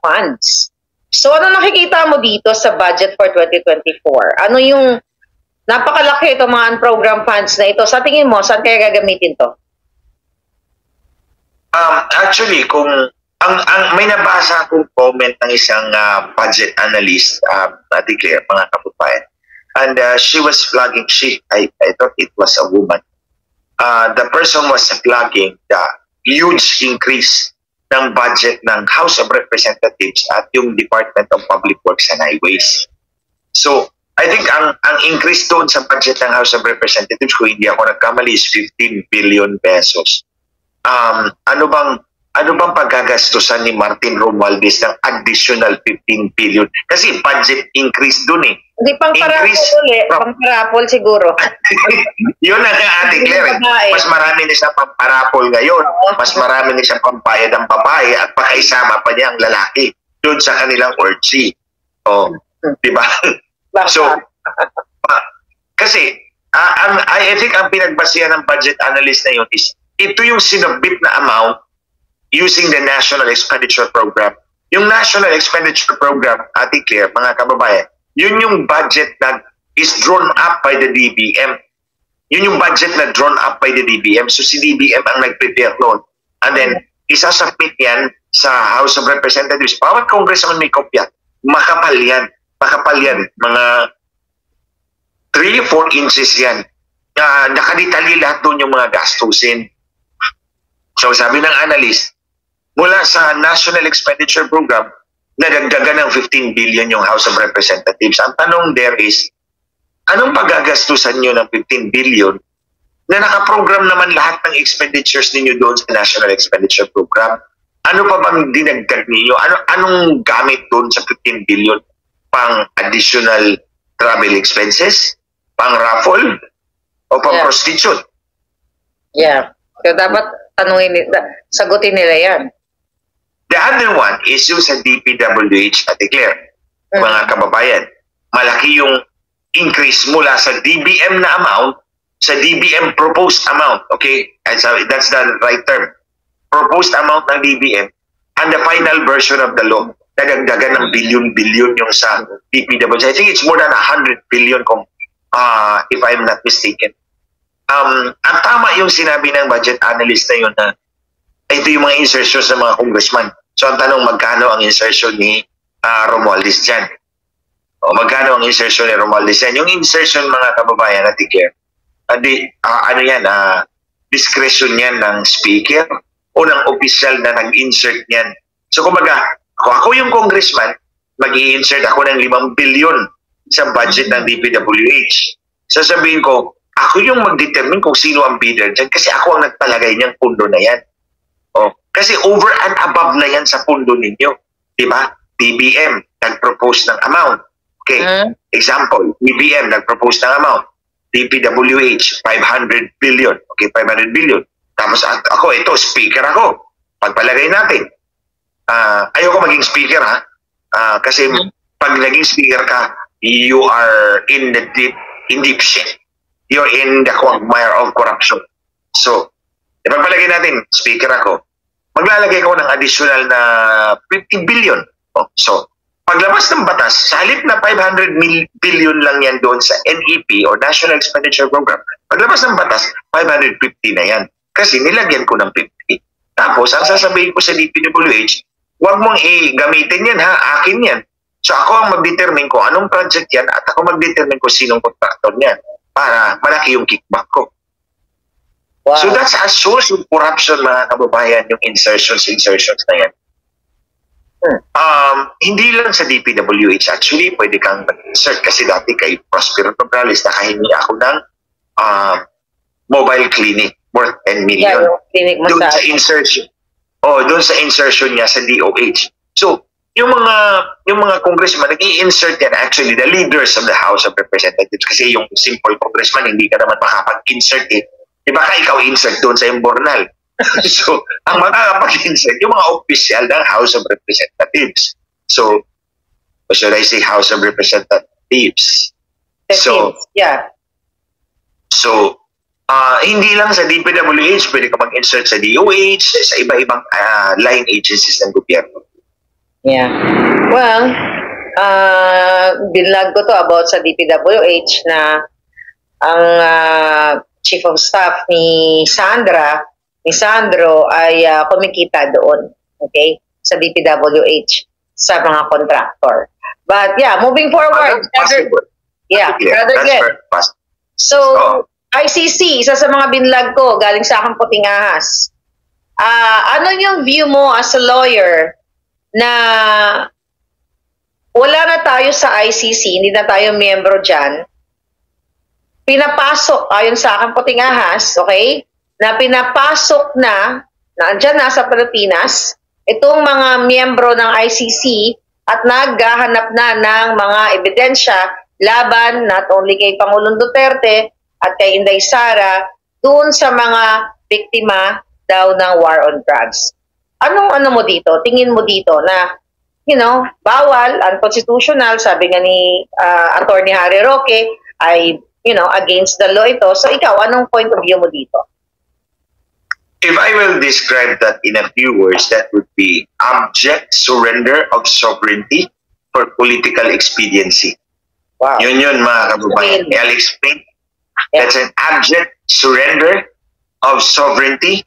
Speaker 1: funds. So ano nakikita mo dito sa budget for 2024? Ano yung napakalaki itong mga unprogrammed funds na ito? Sa tingin mo, saan kaya gagamitin to?
Speaker 2: Actually, kung may nabasa akong comment ng isang budget analyst, declare mga kababayan. And she was flagging, I thought it was a woman. The person was flagging the huge increase ng budget ng House of Representatives at yung Department of Public Works and Highways. So, I think ang increase doon sa budget ng House of Representatives, kung hindi ako nagkamali, is 15 billion pesos. Ano bang paggagastusan ni Martin Romualdez ng additional 15 billion? Kasi budget increase dun eh.
Speaker 1: Hindi, pang-parapol siguro.
Speaker 2: Yun na nga, Ate Claire. Mas marami na siyang pang-parapol ngayon. Mas marami na siyang pampayad ng babae at pakaisama pa niya ang lalaki doon sa kanilang orgy. Di ba? So, Kasi, I think ang pinagbasihan ng budget analyst na yun is, ito yung sinubmit na amount using the National Expenditure Program. Yung National Expenditure Program, Ate Claire, mga kababayan, yun yung budget na is drawn up by the DBM. Yun yung budget na drawn up by the DBM. So si DBM ang nag-prepare noon. And then, isasubmit yan sa House of Representatives. Bawat congressman may kopya. Makapal yan. Makapal yan. Mga 3-4 inches yan. Nakadetali lahat doon yung mga gastusin. So sabi ng analyst, mula sa National Expenditure Program, nadagdagan ng 15 billion yung House of Representatives. Ang tanong there is, anong paggagastusan nyo ng 15 billion na nakaprogram naman lahat ng expenditures ninyo doon sa National Expenditure Program? Ano pa bang dinagdag ninyo? Anong gamit doon sa 15 billion? Pang additional travel expenses? Pang raffle? O pang prostitute?
Speaker 1: Yeah. So dapat sagutin nila yan.
Speaker 2: The other one is yung sa DPWH, Ate Claire, mga kababayan. Malaki yung increase mula sa DBM na amount sa DBM proposed amount. Okay? That's the right term. Proposed amount ng DBM and the final version of the law. Nadagdagan ng billion-billion yung sa DPWH. I think it's more than 100 billion if I'm not mistaken. Ang tama yung sinabi ng budget analyst na yun na ito yung mga insertions ng mga congressman. So ang tanong, magkano ang insertion ni Romualdez dyan? O magkano ang insertion ni Romualdez dyan? Yung insertion, mga kababayan, Ate Claire, discretion yan ng speaker o ng official na nag-insert niyan. So kumbaga, ako yung congressman, mag-i-insert ako ng 5 billion sa budget ng DPWH. Sasabihin ko, ako yung mag-determine kung sino ang bidder dyan kasi ako ang nagpalagay niyang pundo na yan. Oh, kasi over and above na yan sa pundo ninyo. Diba? DBM, nag-propose ng amount. Okay, example, DBM, nag-propose ng amount. DPWH, 500 billion. Okay, 500 billion. Tapos ako, ito, speaker ako. Pagpalagay natin. Ayoko maging speaker, ha? Kasi pag naging speaker ka, you are in deep shit. You're in the quagmire of corruption. So, ipagpalagay natin, speaker ako. Maglalagay ko ng additional na 50 billion. Oh, so, paglabas ng batas, sa halip na 500 billion lang yan doon sa NEP o National Expenditure Program, paglabas ng batas, 550 na yan. Kasi nilagyan ko ng 50. Tapos, ang sasabihin ko sa DPWH, huwag mong i-gamitin yan ha, akin yan. So ako ang mag-determine ko anong project yan at ako mag-determine ko sinong contractor niyan para malaki yung kickback ko. Wow. So that's a source of corruption, mga kababayan, yung insertions na yan. Hindi lang sa DPWH actually, pwede kang mag-insert kasi dati kay Prospero Nograles nakahingi ako ng mobile clinic worth 10 million. Yeah, doon sa insertion. Doon sa insertion niya sa DOH. So, yung mga congressman nag-i-insert yan, actually the leaders of the House of Representatives, kasi yung simple congressman hindi ka naman makapag-insert Di ba ka ikaw insert doon sa imbornal? So, ang makakapag-insert yung mga opisyal ng House of Representatives. So, or should I say House of Representatives? So,
Speaker 1: yeah.
Speaker 2: So, hindi lang sa DPWH, pwede ka mag-insert sa DOH, sa iba-ibang line agencies ng gobyerno.
Speaker 1: Yeah. Well, binlag ko to about sa DPWH na ang Chief of Staff ni Sandro ay kumikita doon, okay, sa DPWH, sa mga contractor. But yeah, moving forward. Rather good. So, ICC, isa sa mga binlag ko, galing sa aking puting ahas. Ano yung view mo as a lawyer na wala na tayo sa ICC, hindi na tayo miyembro dyan, pinapasok, ayon sa aking puting ahas, okay, na pinapasok na andyan na sa Pilipinas, itong mga miyembro ng ICC at naghahanap na ng mga ebidensya laban not only kay Pangulong Duterte at kay Inday Sara, doon sa mga biktima daw ng war on drugs. Ano mo dito? Tingin mo dito na, bawal, unconstitutional, sabi nga ni Attorney Harry Roque, ay against the law ito. So ikaw, anong point of view mo dito?
Speaker 2: If I will describe that in a few words, that would be abject surrender of sovereignty for political expediency.
Speaker 1: Wow.
Speaker 2: Yun mga kababayan. I'll explain.
Speaker 1: Yeah.
Speaker 2: That's an abject surrender of sovereignty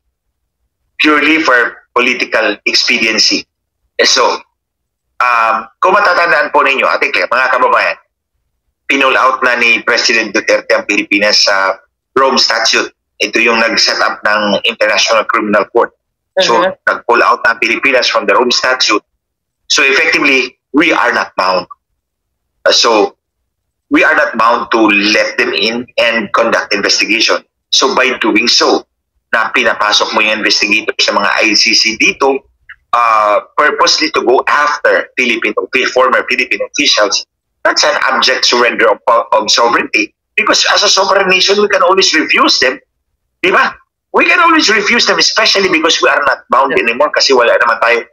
Speaker 2: purely for political expediency. So, kung matatandaan po ninyo, mga kababayan, pinull out na ni President Duterte ang Pilipinas sa Rome Statute. Ito yung nag-set up ng International Criminal Court. So, nag-pull out na Pilipinas from the Rome Statute. So, effectively, we are not bound. We are not bound to let them in and conduct investigation. So, by doing so, na pinapasok mo yung investigator sa mga ICC dito, purposely to go after former Philippine officials, that's an abject surrender of sovereignty. Because as a sovereign nation, we can always refuse them. Diba? We can always refuse them, especially because we are not bound anymore kasi wala naman tayo,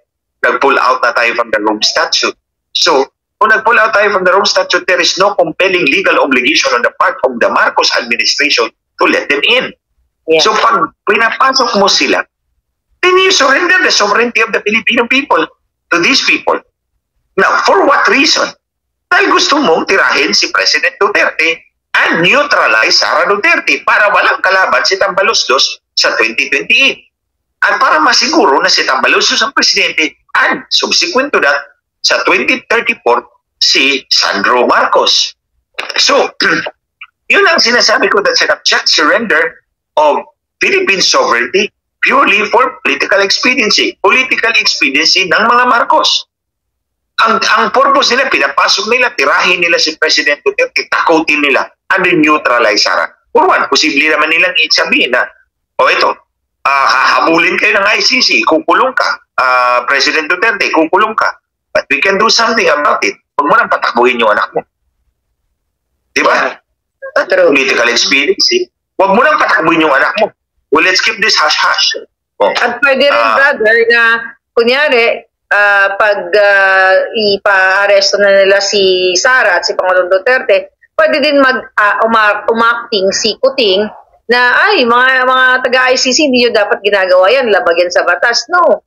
Speaker 2: nag-pull out na tayo from the Rome Statute. So, kung nag-pull out tayo from the Rome Statute, there is no compelling legal obligation on the part of the Marcos administration to let them in. Yeah. So, pag pinapasok mo sila, then you surrender the sovereignty of the Filipino people to these people. Now, for what reason? Dahil gusto mong tirahin si President Duterte and neutralize Sara Duterte para walang kalaban si Tambaloslos sa 2028. At para masiguro na si Tambaloslos ang presidente and subsequent to that, sa 2034, si Sandro Marcos. So, yun ang sinasabi ko, that's an abject surrender of Philippine sovereignty purely for political expediency. Political expediency ng mga Marcos. Ang purpose nila, pinapasok nila, tirahin nila si President Duterte, takutin nila, and then neutralize Sara. For one, posible naman nilang sabihin na, hahabulin kayo ng ICC, kukulong ka, President Duterte, kukulong ka. But we can do something about it. Huwag mo nang patakbuhin yung anak mo. Diba? Political expediency. Huwag mo nang patakbuhin yung anak mo. Well, let's keep this hush-hush.
Speaker 1: At pwede rin, brother, na kunyari, pag ipa-aresto na nila si Sara at si Pangulong Duterte, pwede din umacting si Kuting na mga taga-ICC, hindi nyo dapat ginagawa yan, labagyan sa batas. No.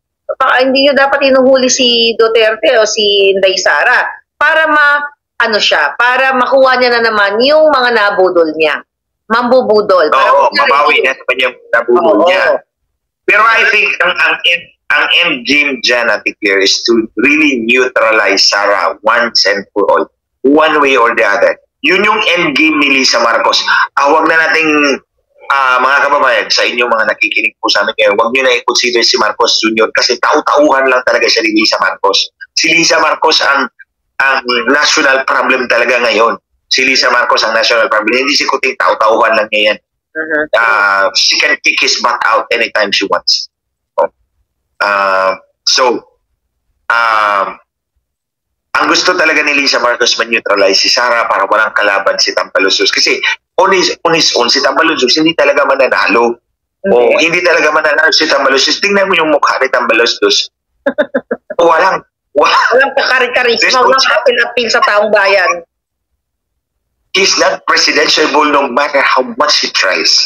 Speaker 1: Hindi nyo dapat inuhuli si Duterte o si Inday Sara para para makuha niya na naman yung mga nabudol niya. Mambubudol.
Speaker 2: Oo, mabawi na naman yung nabudol niya. Pero I think ang end game dyan, Ate Claire, is to really neutralize Sara once and for all. One way or the other. Yun yung end game ni Lisa Marcos. Huwag na nating, mga kababayan, sa inyong mga nakikinig po sa amin ngayon, huwag nyo na i-consider si Marcos Jr. kasi tau-tauhan lang talaga siya ni Lisa Marcos. Si Lisa Marcos ang national problem talaga ngayon. Si Lisa Marcos ang national problem. Hindi si Kuting, tau-tauhan lang niya yan. She can kick his butt out anytime she wants. Ang gusto talaga ni Lisa Marcos man-neutralize si Sara para walang kalaban si Tambaloslos. Kasi on his own, si Tambaloslos hindi talaga mananalo. O hindi talaga mananalo si Tambaloslos. Tingnan mo yung mukha ni Tambaloslos. Walang
Speaker 1: kakari-karisma, walang apil-apil sa taong bayan.
Speaker 2: He's not presidentiable no matter how much he tries.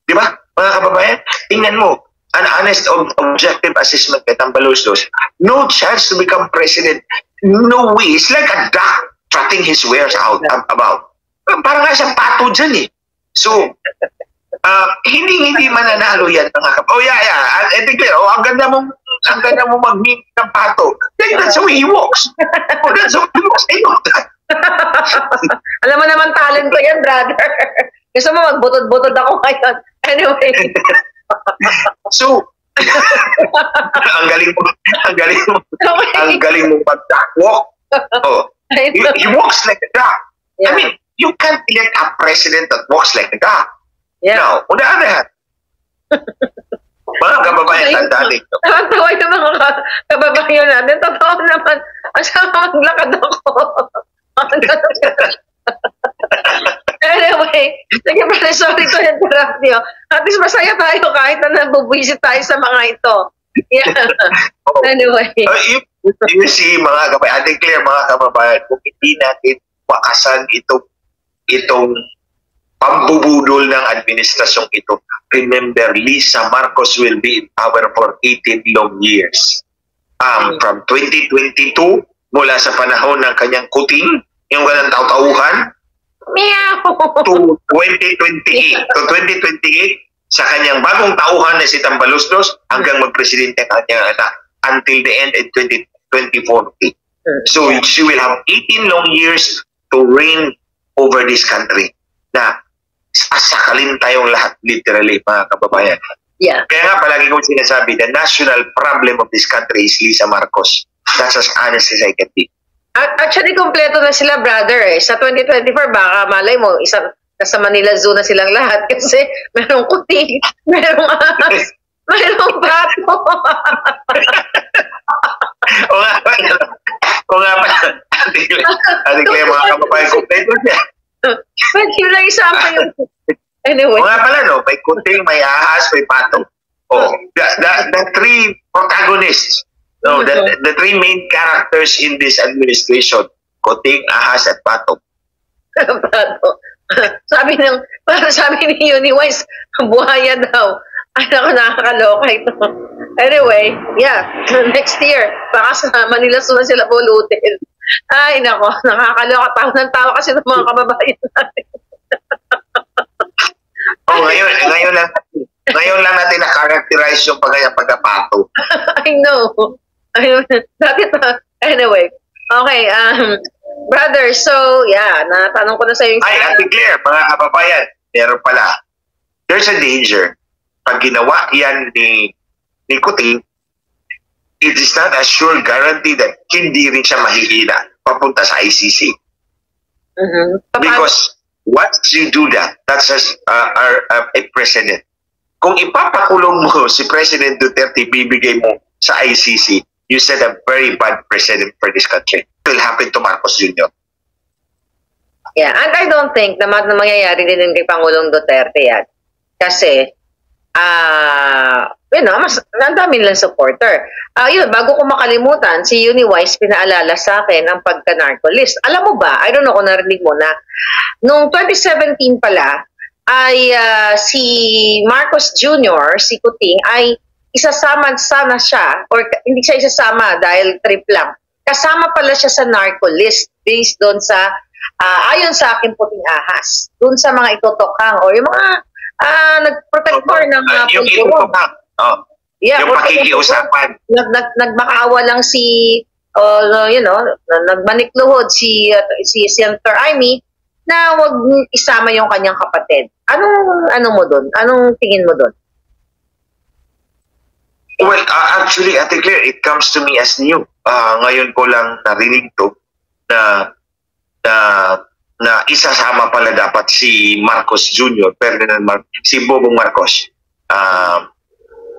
Speaker 2: Di ba, mga kababayan? Tingnan mo, an honest, objective assessment kay Tambaloslos, no chance to become president. No way. It's like a duck trotting his wares out about. Parang nga siyang pato dyan eh. So, hindi mananalo yan. I think, ang ganda mong mag-meme ng pato. That's how he walks. That's how he walks. I know that.
Speaker 1: Alam mo naman talent ko yan, brother. Gusto mo magbutod-butod ako ngayon. Anyway.
Speaker 2: So, ang galing mo mag-walk. He walks like a duck. Yeah. I mean, you can't elect a president that walks like a duck. Yeah. Now, on the other hand, mga kababayan, tandaan ito.
Speaker 1: Tawa yung mga kababayan natin. Totoo naman, asama maglakad ako. Anyway, sige pala, sorry to interrupt nyo. At least masaya tayo kahit na nabubuisit tayo sa mga ito. Yeah. Anyway.
Speaker 2: You see, mga kababayan, I declare mga kababayan, kung hindi natin wakasan itong pambubudol ng administrasyong ito. Remember, Lisa Marcos will be in power for 18 long years. From 2022, mula sa panahon ng kanyang kuting, yung walang tauhan,
Speaker 1: Meow!
Speaker 2: to 2028. To 2028, sa kanyang bagong tauhan na si Tambaloslos, hanggang magpresidente ang kanyang anak until the end in 2040. So she will have 18 long years to reign over this country. Na sakalin tayong lahat, literally, mga kababayan.
Speaker 1: Yeah.
Speaker 2: Kaya nga palagi kong sinasabi, the national problem of this country is Lisa Marcos. That's as honest as I can be.
Speaker 1: Actually, kompleto na sila, brother. Sa 2024, baka malay mo, nasa Manila Zoo na silang lahat kasi merong kuting, merong ahas, merong bato.
Speaker 2: O nga pala. O nga pala. Ate Claire, mga kababayan, kompleto niya.
Speaker 1: Pwede mo lang isama yung... Anyway.
Speaker 2: O nga pala, no? May kuting, may ahas, may pato. Oh, the three protagonists, no, the three main characters in this administration, kuting, ahas, at pato.
Speaker 1: Pato. Sabi ni Uniwise, buhaya daw. Ay, naku, nakakaloka ito. Anyway, yeah, next year, baka sa Manila Zoo na sila pulutin. Ay, naku, nakakaloka. Tawa ng tawa kasi ng mga kababayan natin.
Speaker 2: Oh, ngayon lang natin na-characterize yung pagkapato.
Speaker 1: I know. Dati pa. Anyway. Okay, brother, so, yeah, natanong ko na sa iyo.
Speaker 2: Ay, Ate Claire, mga kababayan, meron pala. There's a danger. Pag ginawa yan ni Kuting, it is not a sure guarantee that hindi rin siya mahihila papunta sa ICC. Because once you do that, that's a precedent. Kung ipapakulong mo si President Duterte, bibigay mo sa ICC, you set a very bad precedent for this country. It will happen to Marcos Jr.
Speaker 1: Yeah, and I don't think na mangyayari din kay Pangulong Duterte yan. Kasi, mas ang dami nilang supporter. Yun, bago ko makalimutan, si Uniwise pinaalala sa akin ang pagka-narco list. Alam mo ba, I don't know kung narinig mo na, noong 2017 pala, ay si Marcos Jr., si Kuting, ay isasama sana siya, or hindi siya isasama dahil trip lang. Kasama pala siya sa narco list based doon sa, ayon sa akin puting ahas, doon sa mga itutokhang o yung mga nag-protector ng
Speaker 2: yung itutokhang,
Speaker 1: yeah,
Speaker 2: yung pakikiusapan.
Speaker 1: Nagmakaawa lang si, nagmanikluhod si Senator Amy na wag isama yung kanyang kapatid. Ano mo doon? Anong tingin mo doon?
Speaker 2: Well, actually, Ate Claire, it comes to me as new. Ngayon ko lang narinig to na isasama pala dapat si Marcos Jr., si Bobong Marcos.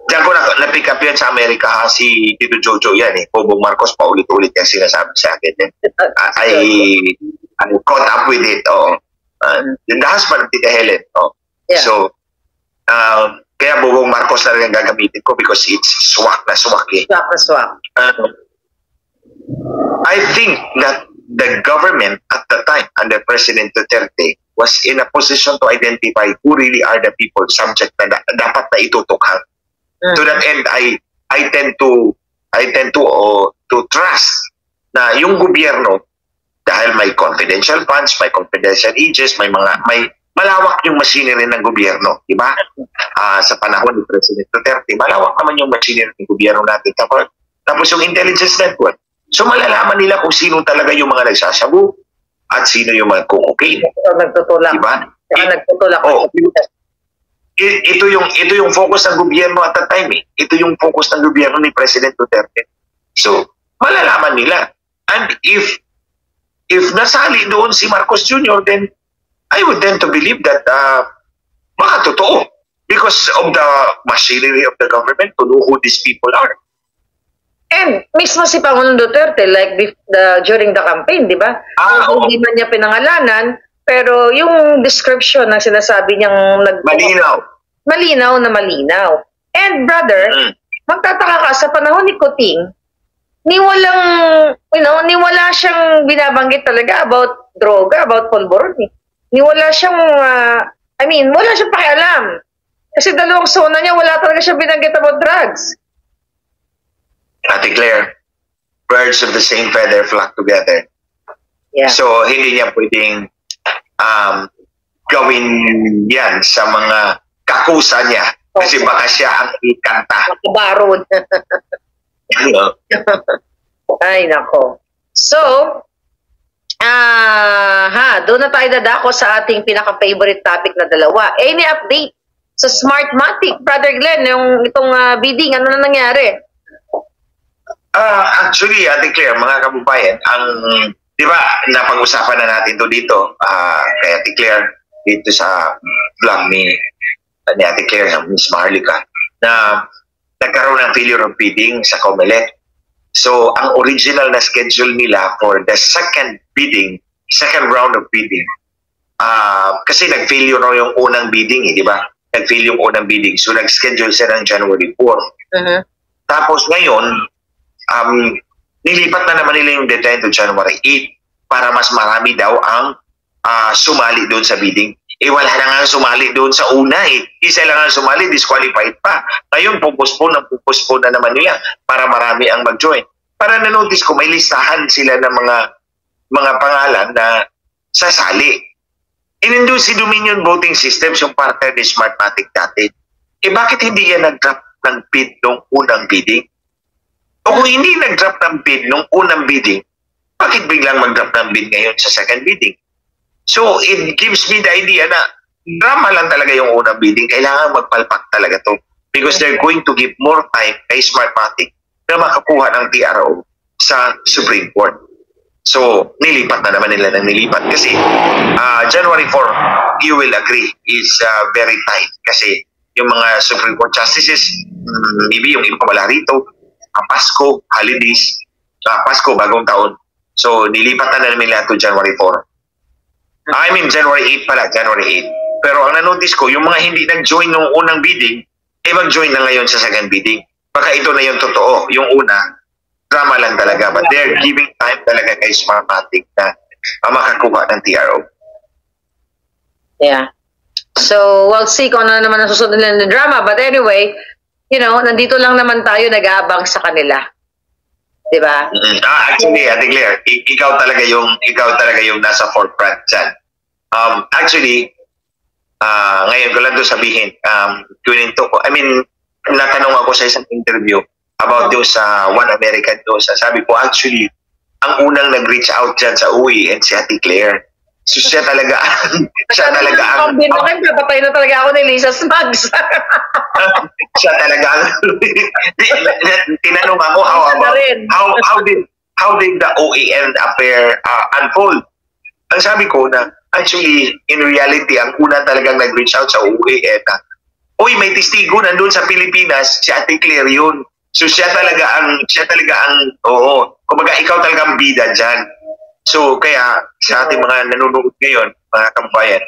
Speaker 2: Diyan ko na-pick up yan sa Amerika, si Tito Jojo yan eh. Bobong Marcos, paulit-ulit yan sinasabi sa akin. I'm caught up with it. The husband of Tita Helen.
Speaker 1: Yeah.
Speaker 2: So, kaya Bobong Marcos na rin ang gagamitin ko because it's swak na swak eh.
Speaker 1: Swak na swak.
Speaker 2: I think that the government at the time under President Duterte was in a position to identify who really are the people subject na dapat na itutukhang. To that end, I tend to trust na yung gobyerno, dahil may confidential funds, may confidential agents, may malawak yung machinery ng gobyerno, di ba? Sa panahon ni President Duterte, malawak naman yung machinery ng gobyerno natin. Tapos yung intelligence network. So malalaman nila kung sino talaga yung mga nagsasabu at sino yung mga cocaine.
Speaker 1: Nagtutulak.
Speaker 2: Diba?
Speaker 1: Nagtutulak.
Speaker 2: Ito yung focus ng gobyerno at that time eh. Ito yung focus ng gobyerno ni President Duterte. So, malalaman nila. And if nasali doon si Marcos Jr., then I would tend to believe that makatotoo because of the machinery of the government to know who these people are.
Speaker 1: And mismo si Pangulong Duterte, like during the campaign, di ba? Hindi man niya pinangalanan, pero yung description na sinasabi niyang malinaw na malinaw. And brother, magtataka ka sa panahon ni Kuting, ni wala siyang binabanggit talaga about droga, about polvoron. Ni wala siyang I mean, wala siyang pakialam. Kasi dalawang sona niya, wala talaga siya binanggit about drugs.
Speaker 2: Ate Claire, birds of the same feather flock together.
Speaker 1: Yeah.
Speaker 2: So, hindi niya pwedeng gawin yan sa mga kakusa niya. Kasi baka siya ang ikanta.
Speaker 1: Makabarod. Ay, nako. So, doon na tayo dadako sa ating pinaka-favorite topic na dalawa. Any update sa Smartmatic, Brother Glenn, itong bidding, ano na nangyari?
Speaker 2: Actually, Ate Claire, mga kababayan, di ba, napag-usapan na natin to dito, kay Ate Claire, dito sa vlog ni Ate Claire, Miss Marlica, na nagkaroon ng failure of bidding sa COMELEC. So, ang original na schedule nila for the second round of bidding, kasi nag-failure na yung unang bidding, di ba? Nag-fail yung unang bidding. So, nag-schedule sila ng January 4.
Speaker 1: Uh-huh.
Speaker 2: Tapos ngayon, nilipat na naman nila yung deadline to January 8 para mas marami daw ang sumali doon sa bidding. Wala na nga sumali doon sa una eh. Isa lang ang sumali, disqualified pa. Ngayon, pupospone na naman nila para marami ang mag-join. Para na-notice ko, may listahan sila ng mga pangalan na sasali. Inindun si Dominion Voting Systems, yung partner ni Smartmatic dati. Bakit hindi yan nag-drop ng bid nung unang bidding? O kung hindi nag-drop ng bid nung unang bidding, bakit biglang mag-drop ng bid ngayon sa second bidding? So, it gives me the idea na drama lang talaga yung unang bidding. Kailangan magpalpak talaga to because they're going to give more time kay Smartmatic na makakuha ng TRO sa Supreme Court. So, nilipat na naman nila ng nilipat kasi January 4, you will agree, is very tight kasi yung mga Supreme Court justices, maybe yung iba wala rito, Pasko, holidays, Pasko, bagong taon. So, nilipat na namin lahat to January 4. I mean, January 8 pala, January 8. Pero ang na-notice ko, yung mga hindi nag-join nung unang bidding, mag-join na ngayon sa second bidding. Baka ito na yung totoo. Yung una, drama lang talaga. But they're giving time talaga kay Smartmatic na makakuha ng TRO.
Speaker 1: Yeah. So, we'll see kung ano naman ang susunod nila ng drama. But anyway, you know, nandito lang naman tayo nag-aabang sa kanila. Diba?
Speaker 2: Actually, Ate Claire, ikaw talaga yung nasa forefront dyan. Actually, ngayon ko lang doon sabihin, kininto ko, I mean, natanong ako sa isang interview about doon sa One American doon. Sabi ko, actually, ang unang nag-reach out dyan sa UAN si Ate Claire. So siya talaga ang
Speaker 1: papatay na talaga ako ni Lisa Smugs.
Speaker 2: Siya talaga ang tinanong ako how did the OAN affair unfold. Ang sabi ko na actually in reality ang una talagang nag-reach out sa OAN na may testigo nandun sa Pilipinas, si Ate Claire yun. So siya talaga ang kumbaga ikaw talaga ang bida dyan. So, kaya sa ating mga nanonood ngayon, mga kababayan,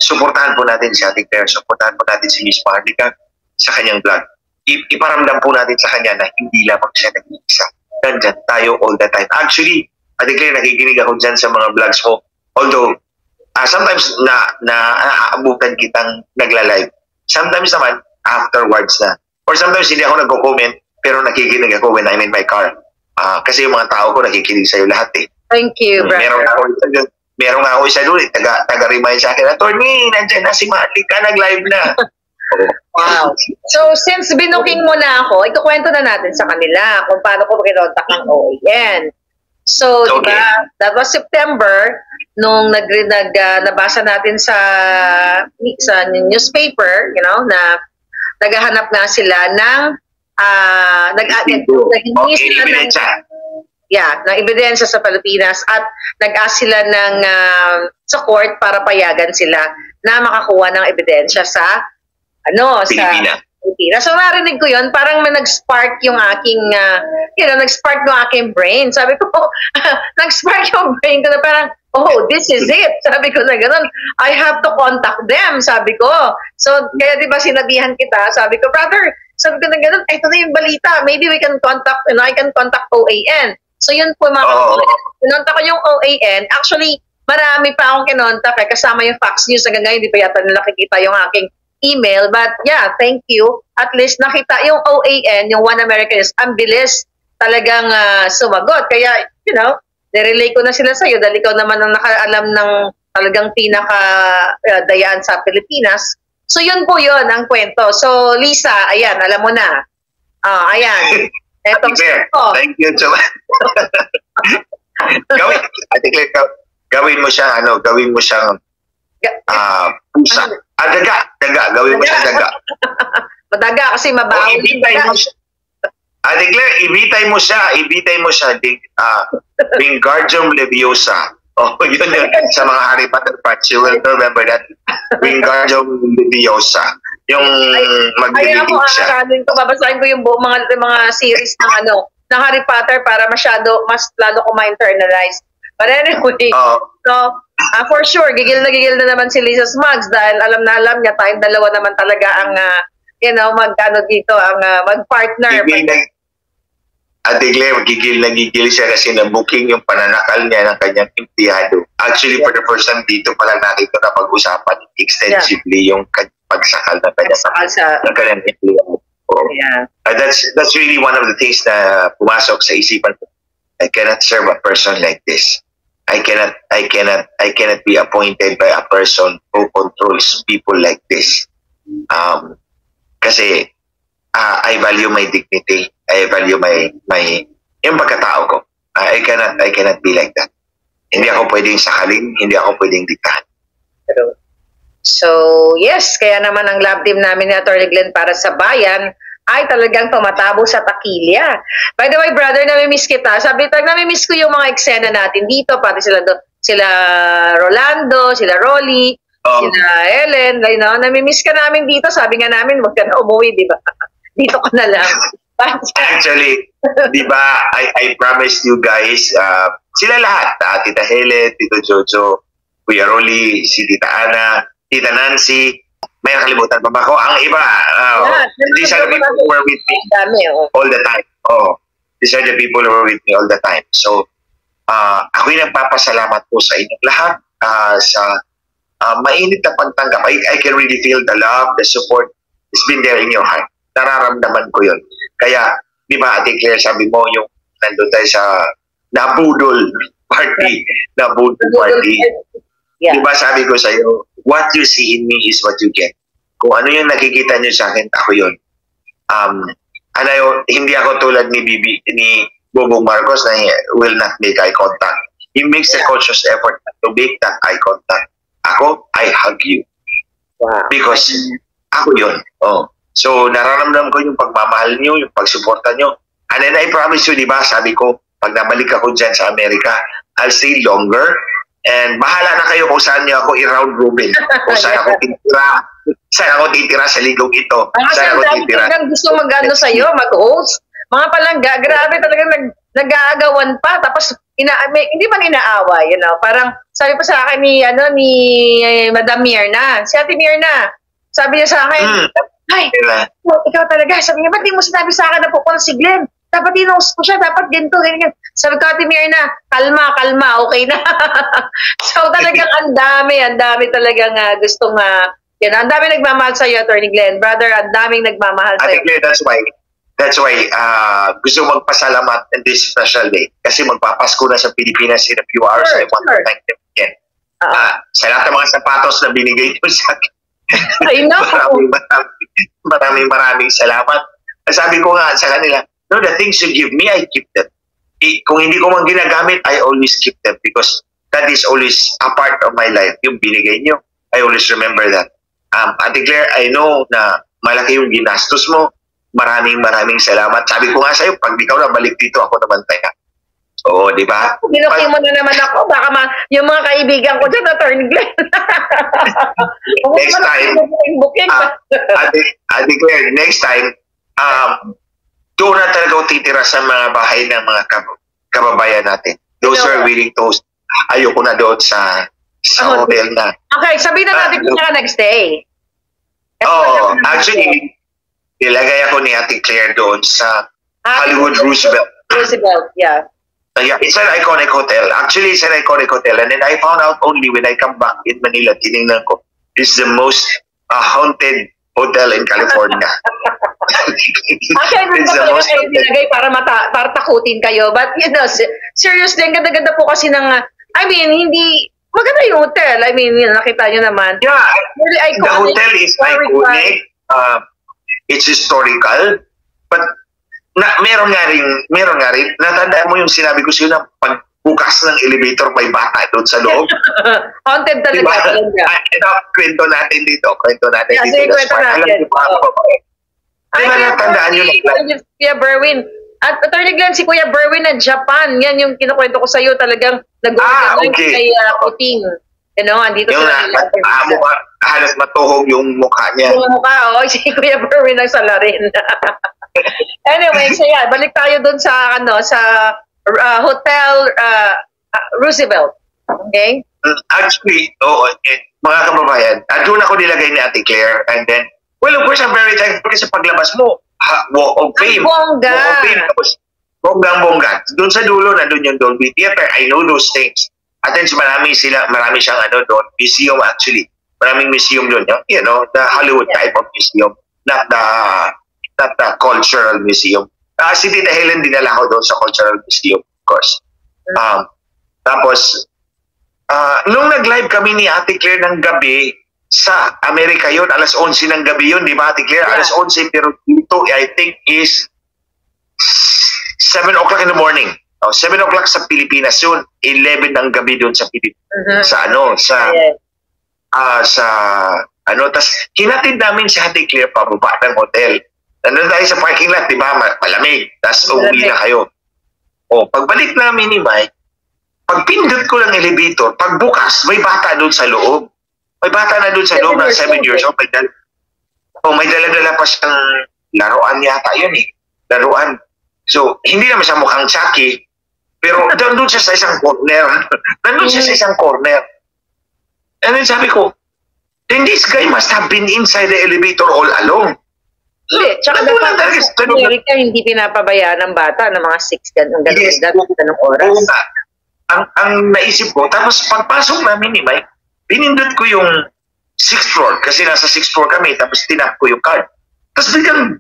Speaker 2: suportahan po natin si Ate Claire, suportahan po natin si Miss Marlica sa kanyang vlog. Iparamdam po natin sa kanya na hindi lamang siya nag-iisa. Nandyan tayo all the time. Actually, Ate Claire, nakikinig ako dyan sa mga vlogs mo. Although, sometimes naaabutan kitang nagla-live. Sometimes naman, afterwards na. Or sometimes hindi ako nagko-comment, pero nakikinig ako when I'm in my car. Kasi yung mga tao ko nakikinig sa'yo lahat eh.
Speaker 1: Thank you, brother.
Speaker 2: Meron nga ako isa doon, taga-remind sa akin, Attorney, nandiyan na si Marlica, nag-live na.
Speaker 1: Wow. So, since binuking mo na ako, ikukwento na natin sa kanila kung paano ko kinontak ng OAN. So,
Speaker 2: okay.
Speaker 1: Diba, that was September, nung nabasa natin sa newspaper, you know, na naghahanap nga sila ng nag-hingi sila ng ebidensya sa Pilipinas at nag-ask sila ng sa court para payagan sila na makakuha ng ebidensya sa Pilipinas. So narinig ko 'yon, parang nag-spark yung aking nag-spark yung aking brain. Sabi ko, nag-spark yung brain ko na parang, this is it. Sabi ko na gano'n, I have to contact them, sabi ko. So kaya 'di ba sinabihan kita, sabi ko, brother, sabi ko na gano'n, ito na yung balita. Maybe we can contact, I can contact OAN. So yun po mga pinunta ko yung OAN. Actually, marami pa akong kinontak kasama yung Fox News. Hanggang ngayon, hindi pa yata nila nakikita yung aking email. But yeah, thank you. At least nakita yung OAN, yung One American News, ang bilis talagang sumagot. Kaya, nirelay ko na sila sa'yo dahil ikaw naman ang nakaalam ng talagang pinaka-dayaan sa Pilipinas. So yun po yun ang kwento. So Lisa, ayan, alam mo na. Ayan. Etong
Speaker 2: Thank you so much. Gawin mo siya, gawin mo siyang pusa. Daga. Gawin mo siyang daga.
Speaker 1: Madaga kasi mabaho.
Speaker 2: Ibitay mo siya. Ibitay mo siya, Wingardium Leviosa. Yun sa mga Harry Potter parts, you will remember that. Wingardium Leviosa. Yung maglilipid siya.
Speaker 1: Babasahin ko yung mga series ng Harry Potter para mas lalo ko ma-internalize. But anyway, for sure, gigil na naman si Lisa Smugs dahil alam niya tayong dalawa naman talaga ang mag-partner.
Speaker 2: Ate Claire, gigil siya kasi na-booking yung pananakal niya ng kanyang empleyado. Actually, for the first time dito palang natin ito napag-usapan extensively yung pagsakal ng kanyang empleyado. That's really one of the things na pumasok sa isipan ko. I cannot serve a person like this. I cannot be appointed by a person who controls people like this. Kasi I value my dignity. I value yung pagkatao ko. I cannot be like that. Hindi ako pwedeng sakalin, hindi ako pwedeng diktahan.
Speaker 1: So, yes, kaya naman ang lab team namin ni Atty. Glenn para sa bayan ay talagang tumatabo sa takilya. By the way, brother, namimiss kita. Sabi talaga, namimiss ko yung mga eksena natin dito, pati sila Rolando, sila Rolly, sila Ellen, namimiss ka namin dito. Sabi nga namin, wag ka na umuwi, di ba? Dito ka na lang.
Speaker 2: Actually, di ba, I promised you guys, sila lahat, Tita Helen, Tito Jojo, Kuya Rolly, si Tita Ana, Tita Nancy, may nakalimutan pa ba ako? Ang iba, these are the people who were with me all the time. These are the people who were with me all the time. So, ako'y nagpapasalamat po sa inyong lahat sa mainit na pagtanggap. I can really feel the love, the support. It's been there in your heart. Nararamdaman ko yun. Kaya, di ba, Ate Claire, sabi mo, yung nandun tayo sa nabudol party.
Speaker 1: Yeah.
Speaker 2: Di ba, sabi ko sa'yo, what you see in me is what you get. Kung ano yung nakikita nyo sa akin, ako yun. Hindi ako tulad ni Bobong Marcos na will not make eye contact. He makes a conscious effort to make that eye contact. Ako, I hug you.
Speaker 1: Wow.
Speaker 2: Because ako yun. So, nararamdaman ko yung pagmamahal nyo, yung pagsuporta nyo. And then I promise you, di ba, sabi ko, pag nabalik ako dyan sa Amerika, I'll stay longer. And bahala na kayo kung saan nyo ako i-round robin. Kung saan ako titira sa ligong ito.
Speaker 1: Saan ako titira. Gusto mag-ano sa'yo, mag-host. Mga palangga, grabe talagang nag-aagawan pa. Tapos, hindi man inaaway, Parang, sabi pa sa akin ni Madam Myrna, si Ate Myrna, sabi niya sa akin, ay, ikaw talaga. Sabi niya, ba't di mo sinabi sa akin na pupunta si Glenn? Dapat inost ko siya, dapat ganito, ganyan. Sabi ko, Ate Myrna, kalma, okay na. So talagang ang dami talagang gustong, ang dami nagmamahal sa'yo, Atty. Glenn. Brother, ang daming nagmamahal sa'yo.
Speaker 2: Ate Glenn, that's why gusto magpasalamat in this special day. Kasi magpapasko na sa Pilipinas in a few hours. I want to thank them again. Sa lahat ng mga sapatos na binigay ko sa akin.
Speaker 1: I know.
Speaker 2: Maraming salamat. Sabi ko nga sa kanila, the things you give me, I keep them. Kung hindi ko man ginagamit, I always keep them because that is always a part of my life. Yung binigay nyo, I always remember that. Ate Claire, I know na malaki yung ginastos mo. Maraming salamat. Sabi ko nga sa'yo, pag ikaw na balik dito, ako naman tayo. Oo, di ba?
Speaker 1: Binuki mo na naman ako. Baka yung mga kaibigan ko dyan, Atty. Glenn.
Speaker 2: Next time, Ate Claire, next time, doon na talaga ako titira sa mga bahay ng mga kababayan natin. Those who are willing to host. Ayoko na doon sa hotel na.
Speaker 1: Okay, sabihin na natin kung ka nag-stay.
Speaker 2: Actually, nilagay ako ni Ate Claire doon sa Hollywood Roosevelt.
Speaker 1: Roosevelt, yeah.
Speaker 2: Yeah, it's an iconic hotel. Actually, it's an iconic hotel. And then I found out only when I come back in Manila, tinignan ko, it's the most haunted hotel in California.
Speaker 1: Actually,
Speaker 2: It's
Speaker 1: ba
Speaker 2: the
Speaker 1: talaga
Speaker 2: most
Speaker 1: kayo
Speaker 2: haunted.
Speaker 1: nilagay para takutin kayo? But, seriously, ang ganda-ganda po kasi ng, I mean, hindi, maganda yung hotel. I mean, nakita nyo naman.
Speaker 2: Yeah,
Speaker 1: Really iconic.
Speaker 2: the hotel is
Speaker 1: historical.
Speaker 2: iconic. It's historical. But meron nga rin, natandaan mo yung sinabi ko sa'yo na pagbukas ng elevator, may bata doon sa loob.
Speaker 1: Haunted talaga.
Speaker 2: Diba?
Speaker 1: talaga.
Speaker 2: Ito, kwento natin dito.
Speaker 1: Yeah,
Speaker 2: dito.
Speaker 1: sige, kwento
Speaker 2: Alam
Speaker 1: natin.
Speaker 2: niyo ba, Diba natandaan nyo na?
Speaker 1: Kuya Berwin. At Attorney Glenn, si Kuya Berwin ng Japan. Yan yung kinukwento ko sa iyo, talagang nag-organize
Speaker 2: okay.
Speaker 1: kay Puting. Andito
Speaker 2: Yung halos matuhog yung mukha niya.
Speaker 1: Yung mukha, si Kuya Berwin ng Salarin. Anyway, so yeah, balik tayo dun sa Hotel Roosevelt. Okay?
Speaker 2: Actually, mga kababayan, doon ako nilagay ni Ate Claire, and then, well, of course, I'm very thankful kasi paglabas mo, Walk of Fame.
Speaker 1: Bongga.
Speaker 2: Walk of Fame. Tapos, bonggang-bongga. Doon sa dulo, nandun yung Dolby Theater. I know those things. At then, marami siyang doon. Museum, actually. Maraming museum doon. You know, the Hollywood type of museum. Not the cultural museum. Si Tita Helen, dinala ko doon sa cultural museum, of course. Tapos, nung nag-live kami ni Ate Claire ng gabi, sa Amerika yun, alas 11 ng gabi yun, di ba Ate Claire?
Speaker 1: Yeah.
Speaker 2: Alas 11, pero dito, I think is 7 o'clock in the morning. 7 o'clock sa Pilipinas yun, 11 ng gabi doon sa Pilipinas. Tas hinatid namin si Ate Claire pababa ng hotel. Nandun tayo sa parking lot, di ba? Malamig. Tas umuwi na kayo. Pagbalik namin ni Mike, pagpindot ko ng elevator, pagbukas, may bata doon sa loob. May bata na doon sa loob na 7 years old. May dala-dala pa siyang laruan yata yun eh. Laruan. So, hindi naman siya mukhang Chucky, pero doon siya sa isang corner. Nandun siya sa isang corner. And then sabi ko, then this guy must have been inside the elevator all along.
Speaker 1: Hindi, tsaka dapat sa Amerika, hindi pinapabayaan ng bata ng mga 6 ganong oras.
Speaker 2: Oo nga. Ang naisip ko, tapos pagpasok namin ni Mike, pinindot ko yung 6th floor kasi nasa 6th floor kami, tapos tinap ko yung card. Tapos biglang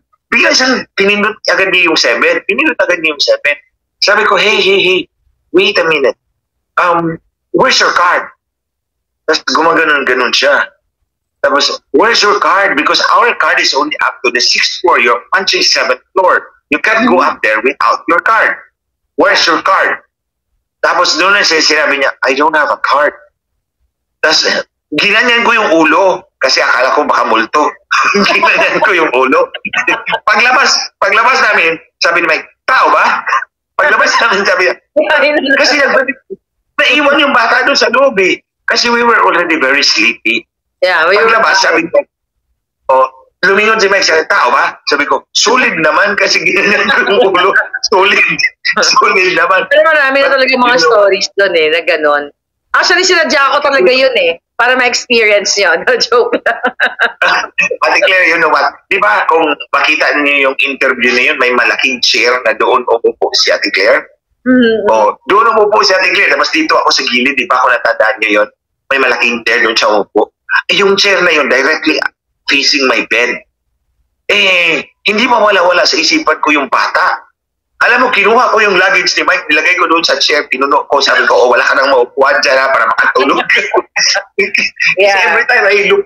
Speaker 2: siyang pinindot agad niya yung 7. Pinindot agad niya yung 7. Sabi ko, hey, wait a minute. Where's your card? Tapos gumaganon siya. Tapos, where's your card? Because our card is only up to the 6th floor. You're punching 7th floor. You can't go up there without your card. Where's your card? Tapos doon na sinabi niya, I don't have a card. Tapos, ginanyan ko yung ulo kasi akala ko baka multo. Ginanyan ko yung ulo. Paglabas namin, sabi ni Mike, tao ba? Paglabas namin, sabi niya, kasi naiwan yung bata doon sa loob eh. Kasi we were already very sleepy.
Speaker 1: Yeah,
Speaker 2: paglabas, sabi ko, lumingon si Mike, sabi, tao ba? Sabi ko, solid naman kasi ginanyan ko yung ulo. Solid naman.
Speaker 1: Pero marami na talaga mga stories doon eh, na gano'n. Actually, sinadya ko talaga yun eh, para ma-experience yun. No, joke lang.
Speaker 2: Ate Claire, you know what? Di ba kung makita niyo yung interview na yun, may malaking chair na doon umupo si Ate Claire? Doon umupo si Ate Claire, tapos dito ako sa gilid, di ba ako natandaan niyo yun? May malaking chair doon siya umupo. Yung chair na yun, directly facing my bed. Hindi mawala-wala sa isipan ko yung bata. Alam mo, kinuha ko yung luggage ni Mike, nilagay ko doon sa chair, pinuno ko, sabi ko, wala ka nang maupuan dyan para makatulog.
Speaker 1: Yeah.
Speaker 2: Kasi every time I look,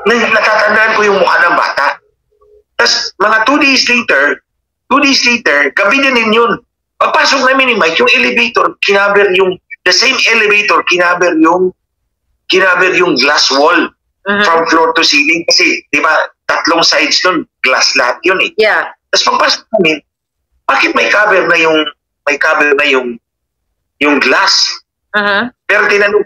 Speaker 2: natatandaan ko yung mukha ng bata. Tapos, mga 2 days later, gabi na din yun. Pagpasok namin ni Mike, yung elevator, the same elevator, kinaber yung glass wall from floor to ceiling. Kasi, di ba, 3 sides nun, glass lahat yun eh.
Speaker 1: Yeah.
Speaker 2: Tapos pagpasok namin, bakit may cover na yung glass? Pero tinanong